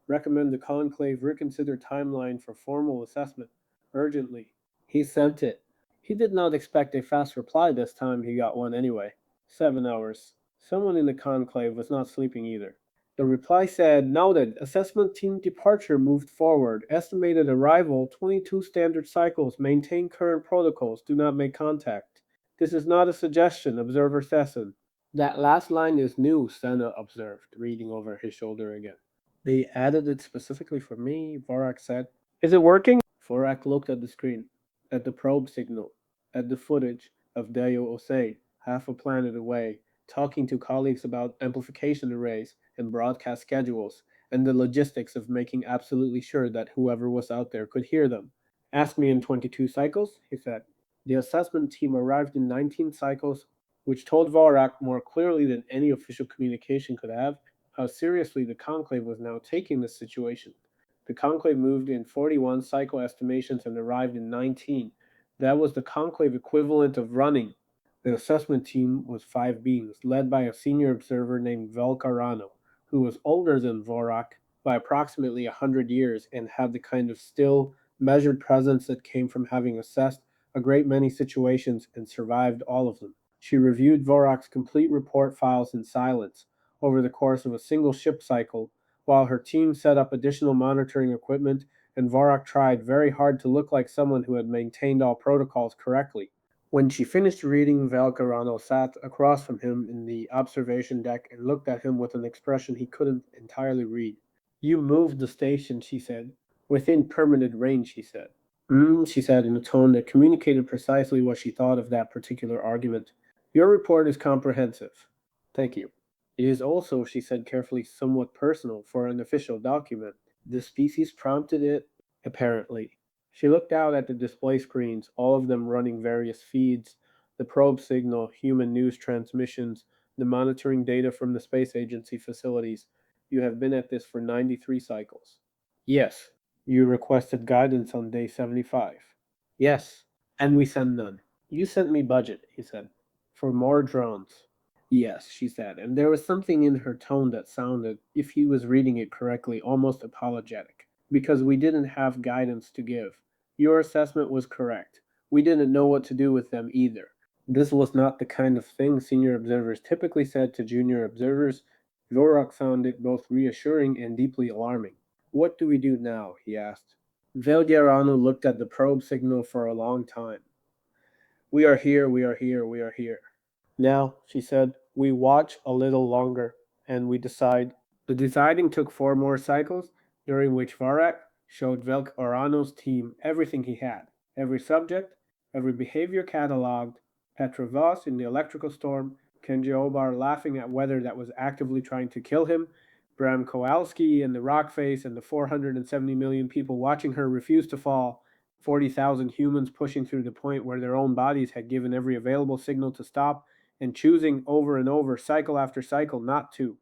Recommend the conclave reconsider timeline for formal assessment. Urgently. He sent it. He did not expect a fast reply this time he got one anyway. 7 hours. Someone in the conclave was not sleeping either. The reply said, noted, assessment team departure moved forward. Estimated arrival, 22 standard cycles. Maintain current protocols. Do not make contact. This is not a suggestion, Observer Thessin. That last line is new, Senna observed, reading over his shoulder again. They added it specifically for me, Vorrak said. Is it working? Vorrak looked at the screen, at the probe signal, at the footage of Deo Osei, half a planet away, talking to colleagues about amplification arrays and broadcast schedules, and the logistics of making absolutely sure that whoever was out there could hear them. Ask me in 22 cycles, he said. The assessment team arrived in 19 cycles, which told Vorrak more clearly than any official communication could have how seriously the Conclave was now taking this situation. The Conclave moved in 41 cycle estimations and arrived in 19. That was the Conclave equivalent of running. The assessment team was 5 beings, led by a senior observer named Velcarano, who was older than Vorrak by approximately 100 years and had the kind of still, measured presence that came from having assessed a great many situations and survived all of them. She reviewed Vorrak's complete report files in silence over the course of a single ship cycle, while her team set up additional monitoring equipment and Vorrak tried very hard to look like someone who had maintained all protocols correctly. When she finished reading, Valcarano sat across from him in the observation deck and looked at him with an expression he couldn't entirely read. You moved the station, she said. Within permanent range, he said. She said in a tone that communicated precisely what she thought of that particular argument. Your report is comprehensive. Thank you. It is also, she said carefully, somewhat personal for an official document. The species prompted it, apparently. She looked out at the display screens, all of them running various feeds, the probe signal, human news transmissions, the monitoring data from the space agency facilities. You have been at this for 93 cycles. Yes. You requested guidance on day 75. Yes. And we sent none. You sent me budget, he said. For more drones. Yes, she said, and there was something in her tone that sounded, if he was reading it correctly, almost apologetic. Because we didn't have guidance to give. Your assessment was correct. We didn't know what to do with them either. This was not the kind of thing senior observers typically said to junior observers. Vorrak found it both reassuring and deeply alarming. What do we do now? He asked. Veldiarano looked at the probe signal for a long time. We are here, we are here, we are here. Now, she said, we watch a little longer, and we decide. The deciding took 4 more cycles, during which Vorrak showed Velk Orano's team everything he had, every subject, every behavior cataloged, Petra Voss in the electrical storm, Kenji Obar laughing at weather that was actively trying to kill him, Bram Kowalski and the rock face and the 470 million people watching her refuse to fall, 40,000 humans pushing through the point where their own bodies had given every available signal to stop, and choosing over and over, cycle after cycle, not to.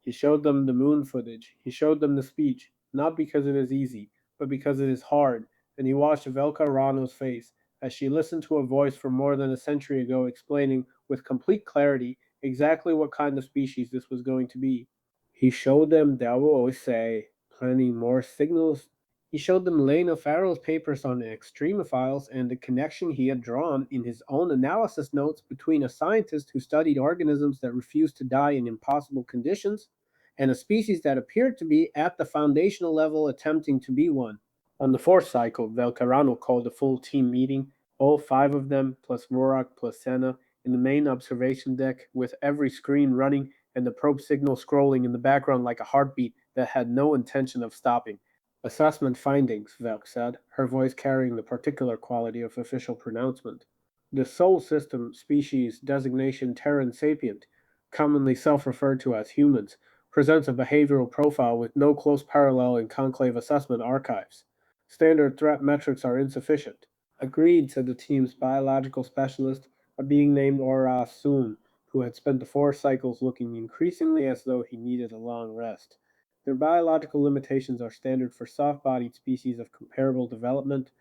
He showed them the moon footage. He showed them the speech, not because it is easy, but because it is hard, and he watched Velka Rano's face as she listened to a voice from more than a century ago explaining with complete clarity exactly what kind of species this was going to be. He showed them Dao Osei planning more signals. He showed them Lena Farrow's papers on Extremophiles and the connection he had drawn in his own analysis notes between a scientist who studied organisms that refused to die in impossible conditions and a species that appeared to be at the foundational level attempting to be one. On the 4th cycle, Velcarano called a full team meeting, all 5 of them, plus Vorrak plus Senna, in the main observation deck, with every screen running and the probe signal scrolling in the background like a heartbeat that had no intention of stopping. Assessment findings, Velk said, her voice carrying the particular quality of official pronouncement. The Sol system species designation Terran sapient, commonly self-referred to as humans, presents a behavioral profile with no close parallel in conclave assessment archives. Standard threat metrics are insufficient. Agreed, said the team's biological specialist, a being named Ora Soon, who had spent the 4 cycles looking increasingly as though he needed a long rest. Their biological limitations are standard for soft-bodied species of comparable development.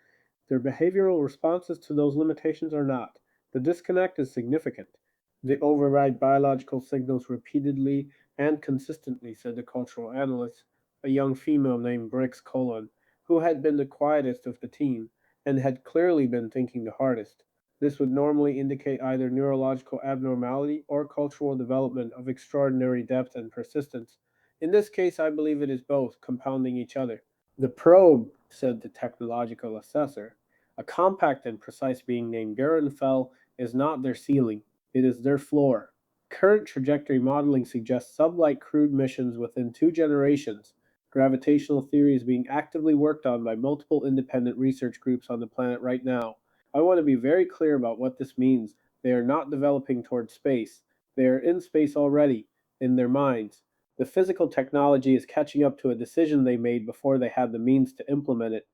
Their behavioral responses to those limitations are not. The disconnect is significant. They override biological signals repeatedly and consistently, said the cultural analyst, a young female named Brix Colon, who had been the quietest of the team and had clearly been thinking the hardest. This would normally indicate either neurological abnormality or cultural development of extraordinary depth and persistence. In this case, I believe it is both, compounding each other. The probe, said the technological assessor, a compact and precise being named Dorin, is not their ceiling, it is their floor. Current trajectory modeling suggests sublight crewed missions within 2 generations. Gravitational theory is being actively worked on by multiple independent research groups on the planet right now. I want to be very clear about what this means. They are not developing towards space. They are in space already, in their minds. The physical technology is catching up to a decision they made before they had the means to implement it.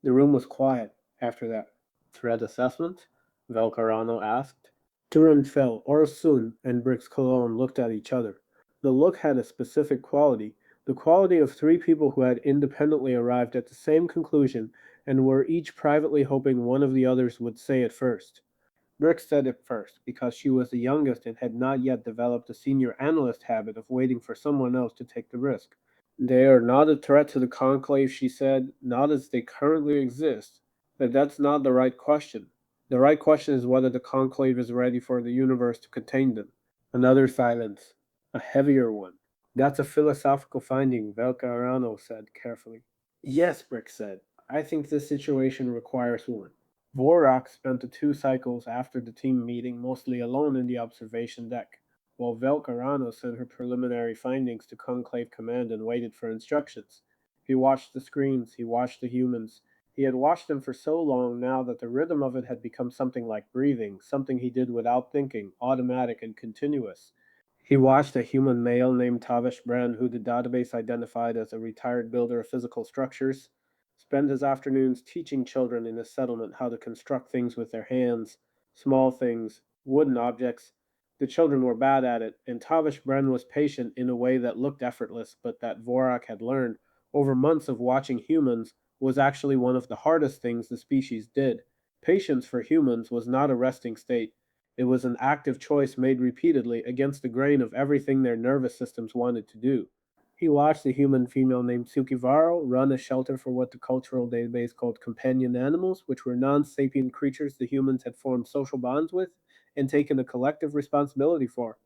The room was quiet after that. Threat assessment? Velcarano asked. Turan fell, Orsun and Brix Cologne looked at each other. The look had a specific quality, the quality of 3 people who had independently arrived at the same conclusion and were each privately hoping one of the others would say it first. Brix said it first, because she was the youngest and had not yet developed the senior analyst habit of waiting for someone else to take the risk. They are not a threat to the Conclave, she said, not as they currently exist. But that's not the right question. The right question is whether the Conclave is ready for the universe to contain them. Another silence. A heavier one. That's a philosophical finding, Velcarano said carefully. Yes, Brix said. I think this situation requires one. Vorrak spent the 2 cycles after the team meeting mostly alone in the observation deck, while Velcarano sent her preliminary findings to Conclave Command and waited for instructions. He watched the screens, he watched the humans. He had watched them for so long now that the rhythm of it had become something like breathing, something he did without thinking, automatic and continuous. He watched a human male named Tavish Brand, who the database identified as a retired builder of physical structures, spend his afternoons teaching children in his settlement how to construct things with their hands, small things, wooden objects. The children were bad at it, and Tavish Bren was patient in a way that looked effortless, but that Vorrak had learned, over months of watching humans, was actually one of the hardest things the species did. Patience for humans was not a resting state. It was an active choice made repeatedly against the grain of everything their nervous systems wanted to do. He watched a human female named Tsukivaro run a shelter for what the cultural database called companion animals, which were non sapient creatures the humans had formed social bonds with and taken a collective responsibility for.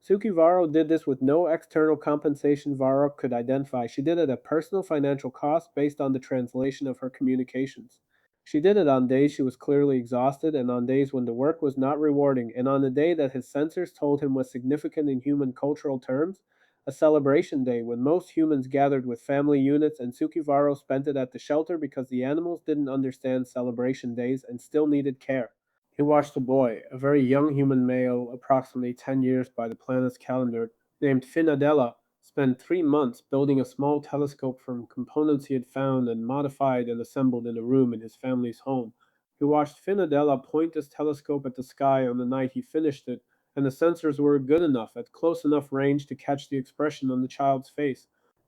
Tsukivaro did this with no external compensation Varro could identify. She did it at personal financial cost based on the translation of her communications. She did it on days she was clearly exhausted, and on days when the work was not rewarding, and on a day that his sensors told him was significant in human cultural terms, a celebration day when most humans gathered with family units, and Tsukivaro spent it at the shelter because the animals didn't understand celebration days and still needed care. He watched a boy, a very young human male, approximately 10 years by the planet's calendar, named Finadella, spend 3 months building a small telescope from components he had found and modified and assembled in a room in his family's home. He watched Finadella point his telescope at the sky on the night he finished it, and the sensors were good enough, at close enough range to catch the expression on the child's face.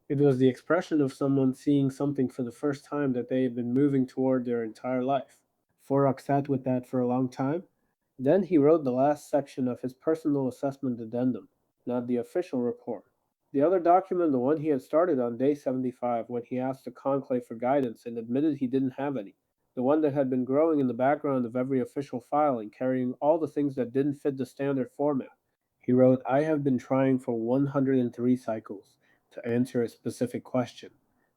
It was the expression of someone seeing something for the first time that they had been moving toward their entire life. Vorok sat with that for a long time. Then he wrote the last section of his personal assessment addendum, not the official report. The other document, the one he had started on day 75 when he asked the conclave for guidance and admitted he didn't have any. The one that had been growing in the background of every official filing, carrying all the things that didn't fit the standard format. He wrote, I have been trying for 103 cycles to answer a specific question.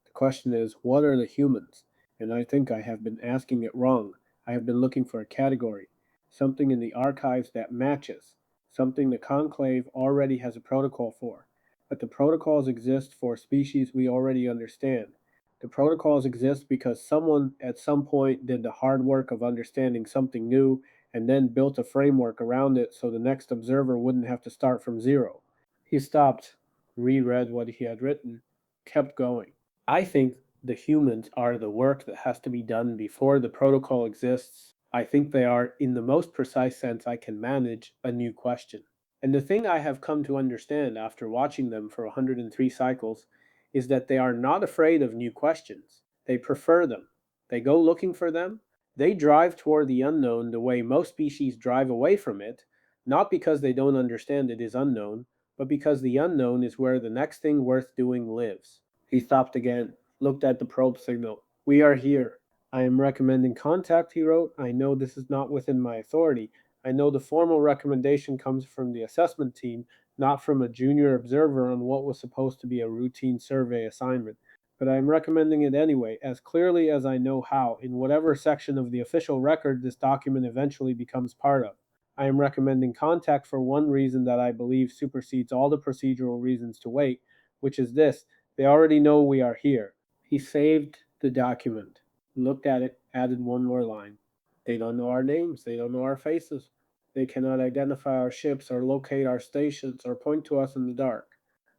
The question is, what are the humans? And I think I have been asking it wrong. I have been looking for a category, something in the archives that matches, something the conclave already has a protocol for. But the protocols exist for species we already understand. The protocols exist because someone at some point did the hard work of understanding something new and then built a framework around it so the next observer wouldn't have to start from zero. He stopped, reread what he had written, kept going. I think the humans are the work that has to be done before the protocol exists. I think they are, in the most precise sense I can manage, a new question. And the thing I have come to understand after watching them for 103 cycles is that they are not afraid of new questions. They prefer them. They go looking for them. They drive toward the unknown the way most species drive away from it, not because they don't understand it is unknown, but because the unknown is where the next thing worth doing lives. He stopped again, looked at the probe signal. We are here. I am recommending contact, he wrote. I know this is not within my authority. I know the formal recommendation comes from the assessment team, not from a junior observer on what was supposed to be a routine survey assignment. But I am recommending it anyway, as clearly as I know how, in whatever section of the official record this document eventually becomes part of. I am recommending contact for one reason that I believe supersedes all the procedural reasons to wait, which is this: they already know we are here. He saved the document, looked at it, added one more line. They don't know our names, they don't know our faces. They cannot identify our ships or locate our stations or point to us in the dark.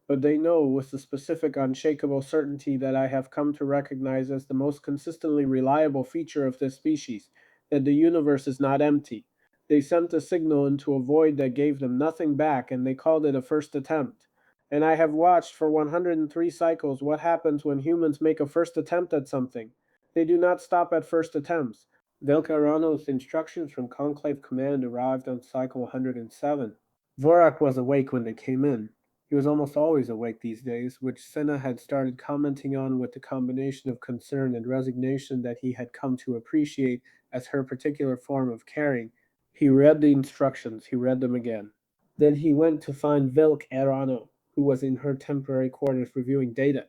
But they know with the specific, unshakable certainty that I have come to recognize as the most consistently reliable feature of this species, that the universe is not empty. They sent a signal into a void that gave them nothing back, and they called it a first attempt. And I have watched for 103 cycles what happens when humans make a first attempt at something. They do not stop at first attempts. Velcarano's instructions from Conclave Command arrived on cycle 107. Vorrak was awake when they came in. He was almost always awake these days, which Senna had started commenting on with the combination of concern and resignation that he had come to appreciate as her particular form of caring. He read the instructions, he read them again. Then he went to find Velcarano, who was in her temporary quarters reviewing data,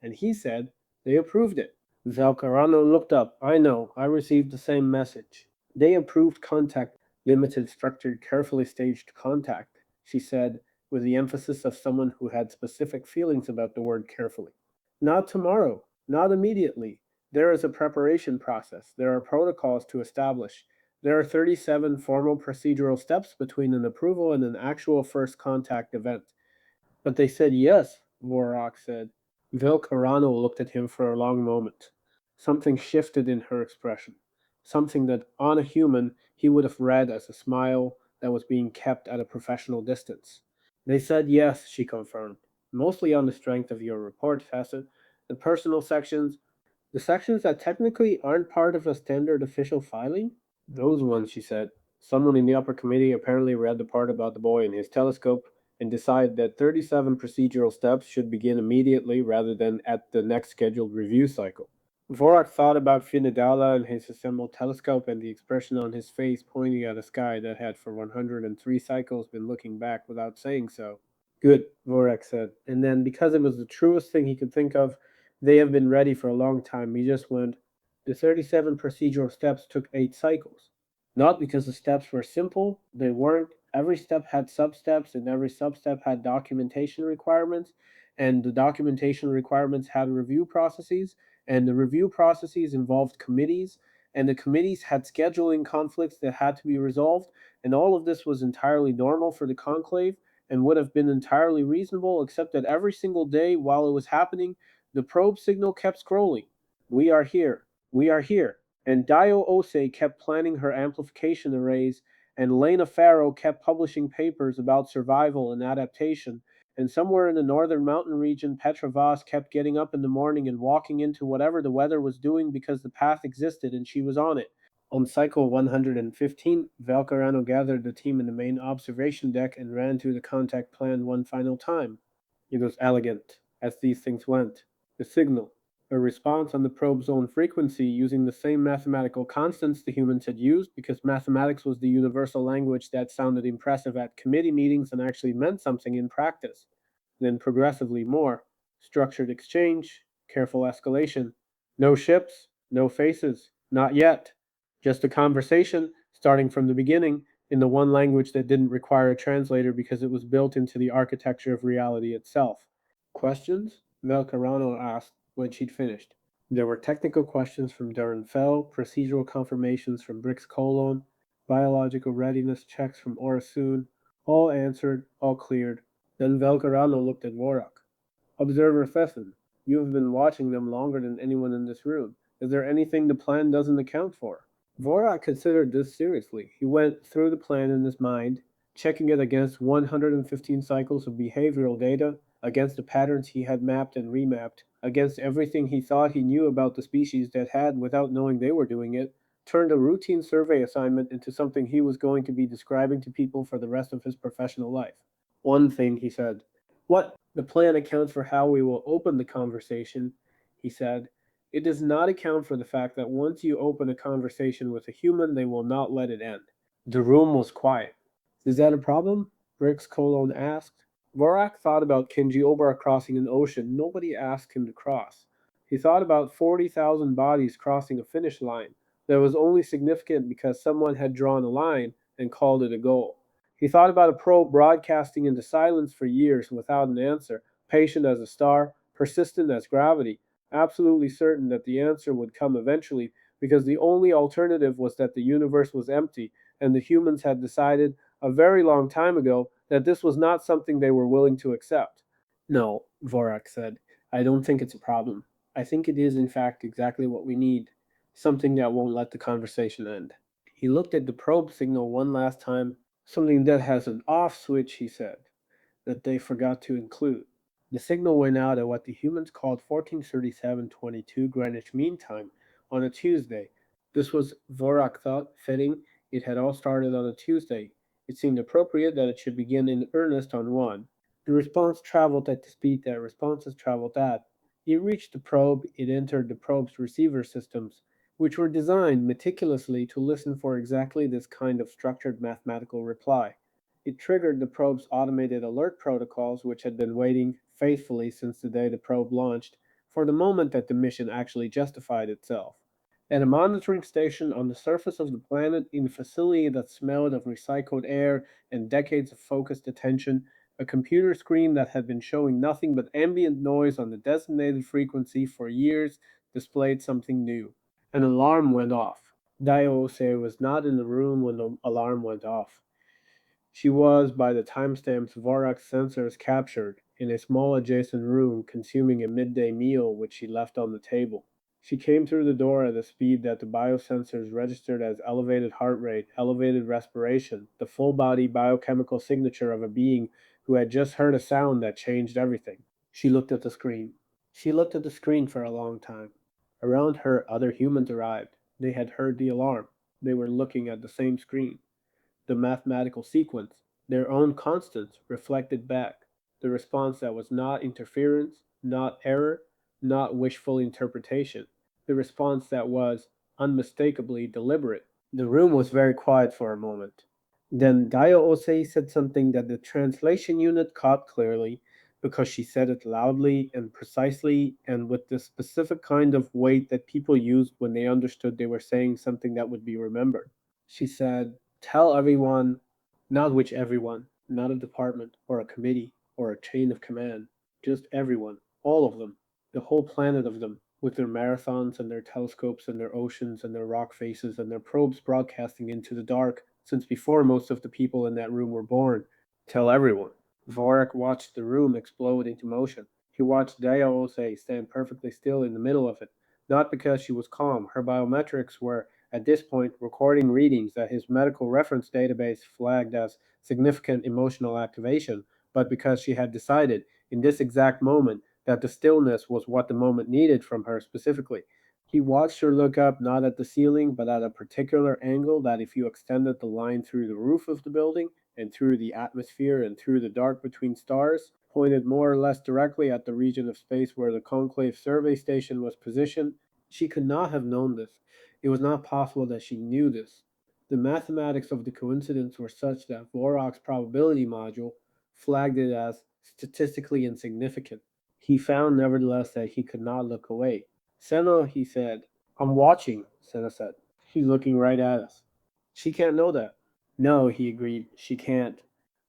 and he said they approved it. Velcarano looked up. I know, I received the same message. They approved contact, limited, structured, carefully staged contact, she said, with the emphasis of someone who had specific feelings about the word carefully. Not tomorrow, not immediately. There is a preparation process. There are protocols to establish. There are 37 formal procedural steps between an approval and an actual first contact event. But they said yes, Vorrak said. Velcarano looked at him for a long moment. Something shifted in her expression. Something that, on a human, he would have read as a smile that was being kept at a professional distance. They said yes, she confirmed. Mostly on the strength of your report, Thessin. The personal sections, the sections that technically aren't part of a standard official filing? Those ones, she said. Someone in the upper committee apparently read the part about the boy and his telescope and decided that 37 procedural steps should begin immediately rather than at the next scheduled review cycle. Vorrak thought about Finidala and his assembled telescope and the expression on his face pointing at a sky that had for 103 cycles been looking back without saying so. Good, Vorrak said, and then, because it was the truest thing he could think of, they have been ready for a long time. He just went, the 37 procedural steps took 8 cycles. Not because the steps were simple, they weren't. Every step had sub-steps, and every sub-step had documentation requirements, and the documentation requirements had review processes, and the review processes involved committees, and the committees had scheduling conflicts that had to be resolved, and all of this was entirely normal for the conclave, and would have been entirely reasonable, except that every single day while it was happening, the probe signal kept scrolling. We are here. We are here. And Dio Ose kept planning her amplification arrays, and Lena Farrow kept publishing papers about survival and adaptation, and somewhere in the northern mountain region, Petra Voss kept getting up in the morning and walking into whatever the weather was doing because the path existed and she was on it. On cycle 115, Velcarano gathered the team in the main observation deck and ran through the contact plan one final time. It was elegant, as these things went. The signal, a response on the probe's own frequency using the same mathematical constants the humans had used, because mathematics was the universal language that sounded impressive at committee meetings and actually meant something in practice. Then progressively more. Structured exchange, careful escalation. No ships, no faces, not yet. Just a conversation, starting from the beginning, in the one language that didn't require a translator because it was built into the architecture of reality itself. Questions? Velcarano asked when she'd finished. There were technical questions from Dorin, procedural confirmations from Brix Colon, biological readiness checks from Orasoon, all answered, all cleared. Then Velcarano looked at Vorrak. Observer Thessin, you have been watching them longer than anyone in this room. Is there anything the plan doesn't account for? Vorrak considered this seriously. He went through the plan in his mind, checking it against 115 cycles of behavioral data, against the patterns he had mapped and remapped, against everything he thought he knew about the species that had, without knowing they were doing it, turned a routine survey assignment into something he was going to be describing to people for the rest of his professional life. One thing, he said. What? The plan accounts for how we will open the conversation, he said. It does not account for the fact that once you open a conversation with a human, they will not let it end. The room was quiet. Is that a problem? Briggs Colon asked. Vorrak thought about Kenji Obar crossing an ocean nobody asked him to cross. He thought about 40,000 bodies crossing a finish line that was only significant because someone had drawn a line and called it a goal. He thought about a probe broadcasting into silence for years without an answer, patient as a star, persistent as gravity, absolutely certain that the answer would come eventually because the only alternative was that the universe was empty and the humans had decided a very long time ago that this was not something they were willing to accept. No, Vorrak said. I don't think it's a problem. I think it is, in fact, exactly what we need. Something that won't let the conversation end. He looked at the probe signal one last time. Something that has an off switch, he said, that they forgot to include. The signal went out at what the humans called 1437:22 Greenwich Mean Time on a Tuesday. This was, Vorrak thought, fitting. It had all started on a Tuesday. It seemed appropriate that it should begin in earnest on one. The response traveled at the speed that responses traveled at. It reached the probe, it entered the probe's receiver systems, which were designed meticulously to listen for exactly this kind of structured mathematical reply. It triggered the probe's automated alert protocols, which had been waiting faithfully since the day the probe launched, for the moment that the mission actually justified itself. At a monitoring station on the surface of the planet, in a facility that smelled of recycled air and decades of focused attention, a computer screen that had been showing nothing but ambient noise on the designated frequency for years displayed something new. An alarm went off. Diose was not in the room when the alarm went off. She was, by the timestamps Vorrak's sensors captured, in a small adjacent room consuming a midday meal which she left on the table. She came through the door at a speed that the biosensors registered as elevated heart rate, elevated respiration, the full body biochemical signature of a being who had just heard a sound that changed everything. She looked at the screen. She looked at the screen for a long time. Around her, other humans arrived. They had heard the alarm. They were looking at the same screen. The mathematical sequence, their own constants, reflected back the response that was not interference, not error, not wishful interpretation, the response that was unmistakably deliberate. The room was very quiet for a moment. Then Dio Osei said something that the translation unit caught clearly because she said it loudly and precisely and with the specific kind of weight that people used when they understood they were saying something that would be remembered. She said, tell everyone, not which everyone, not a department or a committee or a chain of command, just everyone, all of them, the whole planet of them, with their marathons and their telescopes and their oceans and their rock faces and their probes broadcasting into the dark since before most of the people in that room were born. Tell everyone. Vorrak watched the room explode into motion. He watched Dayaose stand perfectly still in the middle of it, not because she was calm. Her biometrics were, at this point, recording readings that his medical reference database flagged as significant emotional activation, but because she had decided, in this exact moment, that the stillness was what the moment needed from her specifically. He watched her look up not at the ceiling, but at a particular angle that, if you extended the line through the roof of the building, and through the atmosphere and through the dark between stars, pointed more or less directly at the region of space where the Conclave survey station was positioned. She could not have known this. It was not possible that she knew this. The mathematics of the coincidence were such that Vorok's probability module flagged it as statistically insignificant. He found, nevertheless, that he could not look away. Senna, he said. I'm watching, Senna said. She's looking right at us. She can't know that. No, he agreed. She can't.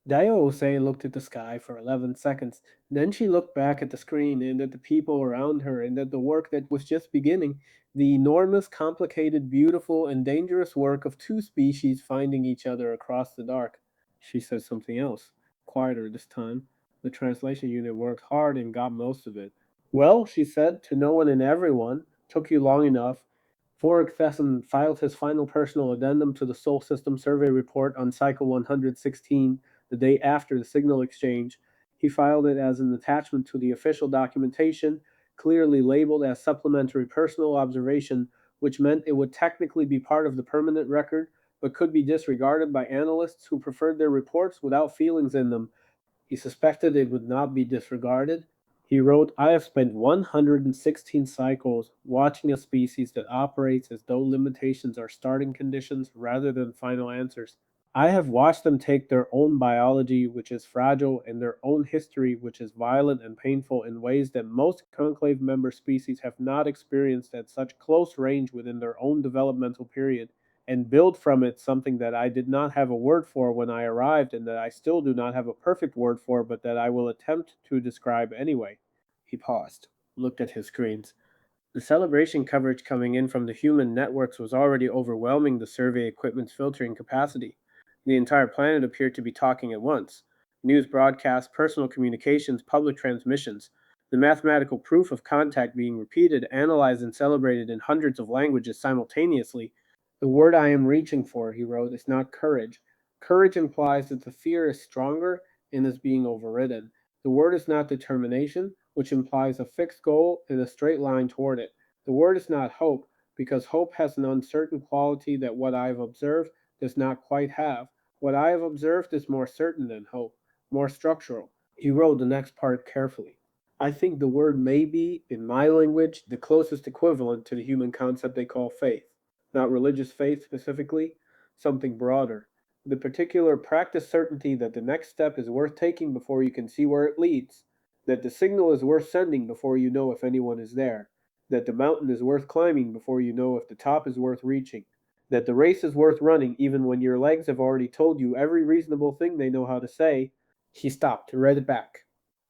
Daiyose looked at the sky for 11 seconds. Then she looked back at the screen and at the people around her and at the work that was just beginning, the enormous, complicated, beautiful, and dangerous work of two species finding each other across the dark. She said something else, quieter this time. The translation unit worked hard and got most of it. Well, she said, to no one and everyone, took you long enough. Vorrak Thessin filed his final personal addendum to the Sol System Survey report on Cycle 116 the day after the signal exchange. He filed it as an attachment to the official documentation, clearly labeled as supplementary personal observation, which meant it would technically be part of the permanent record, but could be disregarded by analysts who preferred their reports without feelings in them. He suspected it would not be disregarded. He wrote, I have spent 116 cycles watching a species that operates as though limitations are starting conditions rather than final answers. I have watched them take their own biology, which is fragile, and their own history, which is violent and painful, in ways that most Conclave member species have not experienced at such close range within their own developmental period, and build from it something that I did not have a word for when I arrived, and that I still do not have a perfect word for, but that I will attempt to describe anyway. He paused, looked at his screens. The celebration coverage coming in from the human networks was already overwhelming the survey equipment's filtering capacity. The entire planet appeared to be talking at once. News broadcasts, personal communications, public transmissions. The mathematical proof of contact being repeated, analyzed, and celebrated in hundreds of languages simultaneously. The word I am reaching for, he wrote, is not courage. Courage implies that the fear is stronger and is being overridden. The word is not determination, which implies a fixed goal and a straight line toward it. The word is not hope, because hope has an uncertain quality that what I have observed does not quite have. What I have observed is more certain than hope, more structural. He wrote the next part carefully. I think the word may be, in my language, the closest equivalent to the human concept they call faith. Not religious faith specifically, something broader. The particular practice certainty that the next step is worth taking before you can see where it leads, that the signal is worth sending before you know if anyone is there, that the mountain is worth climbing before you know if the top is worth reaching, that the race is worth running even when your legs have already told you every reasonable thing they know how to say. He stopped, read it back.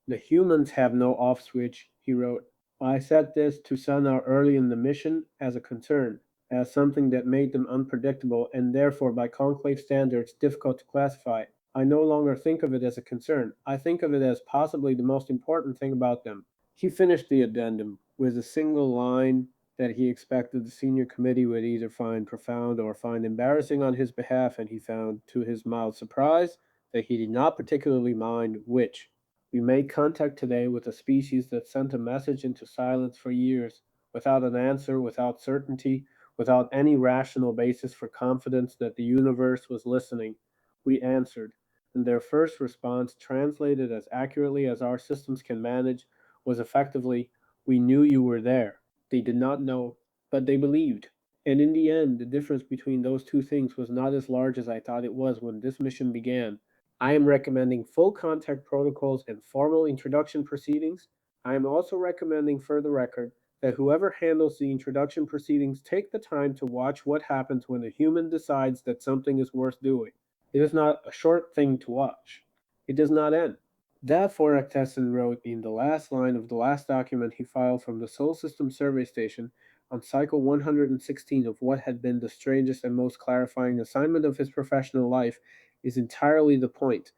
The humans have no off switch, he wrote. I set this to Sun out early in the mission as a concern, as something that made them unpredictable and therefore by conclave standards difficult to classify. I no longer think of it as a concern. I think of it as possibly the most important thing about them. He finished the addendum with a single line that he expected the senior committee would either find profound or find embarrassing on his behalf, and he found, to his mild surprise, that he did not particularly mind which. We made contact today with a species that sent a message into silence for years, without an answer, without certainty, without any rational basis for confidence that the universe was listening. We answered, and their first response, translated as accurately as our systems can manage, was effectively, We knew you were there. They did not know, but they believed. And in the end, the difference between those two things was not as large as I thought it was when this mission began. I am recommending full contact protocols and formal introduction proceedings. I am also recommending, for the record, that whoever handles the introduction proceedings take the time to watch what happens when a human decides that something is worth doing. It is not a short thing to watch. It does not end. That Vorrak Thessin wrote in the last line of the last document he filed from the Sol System Survey Station on cycle 116 of what had been the strangest and most clarifying assignment of his professional life is entirely the point.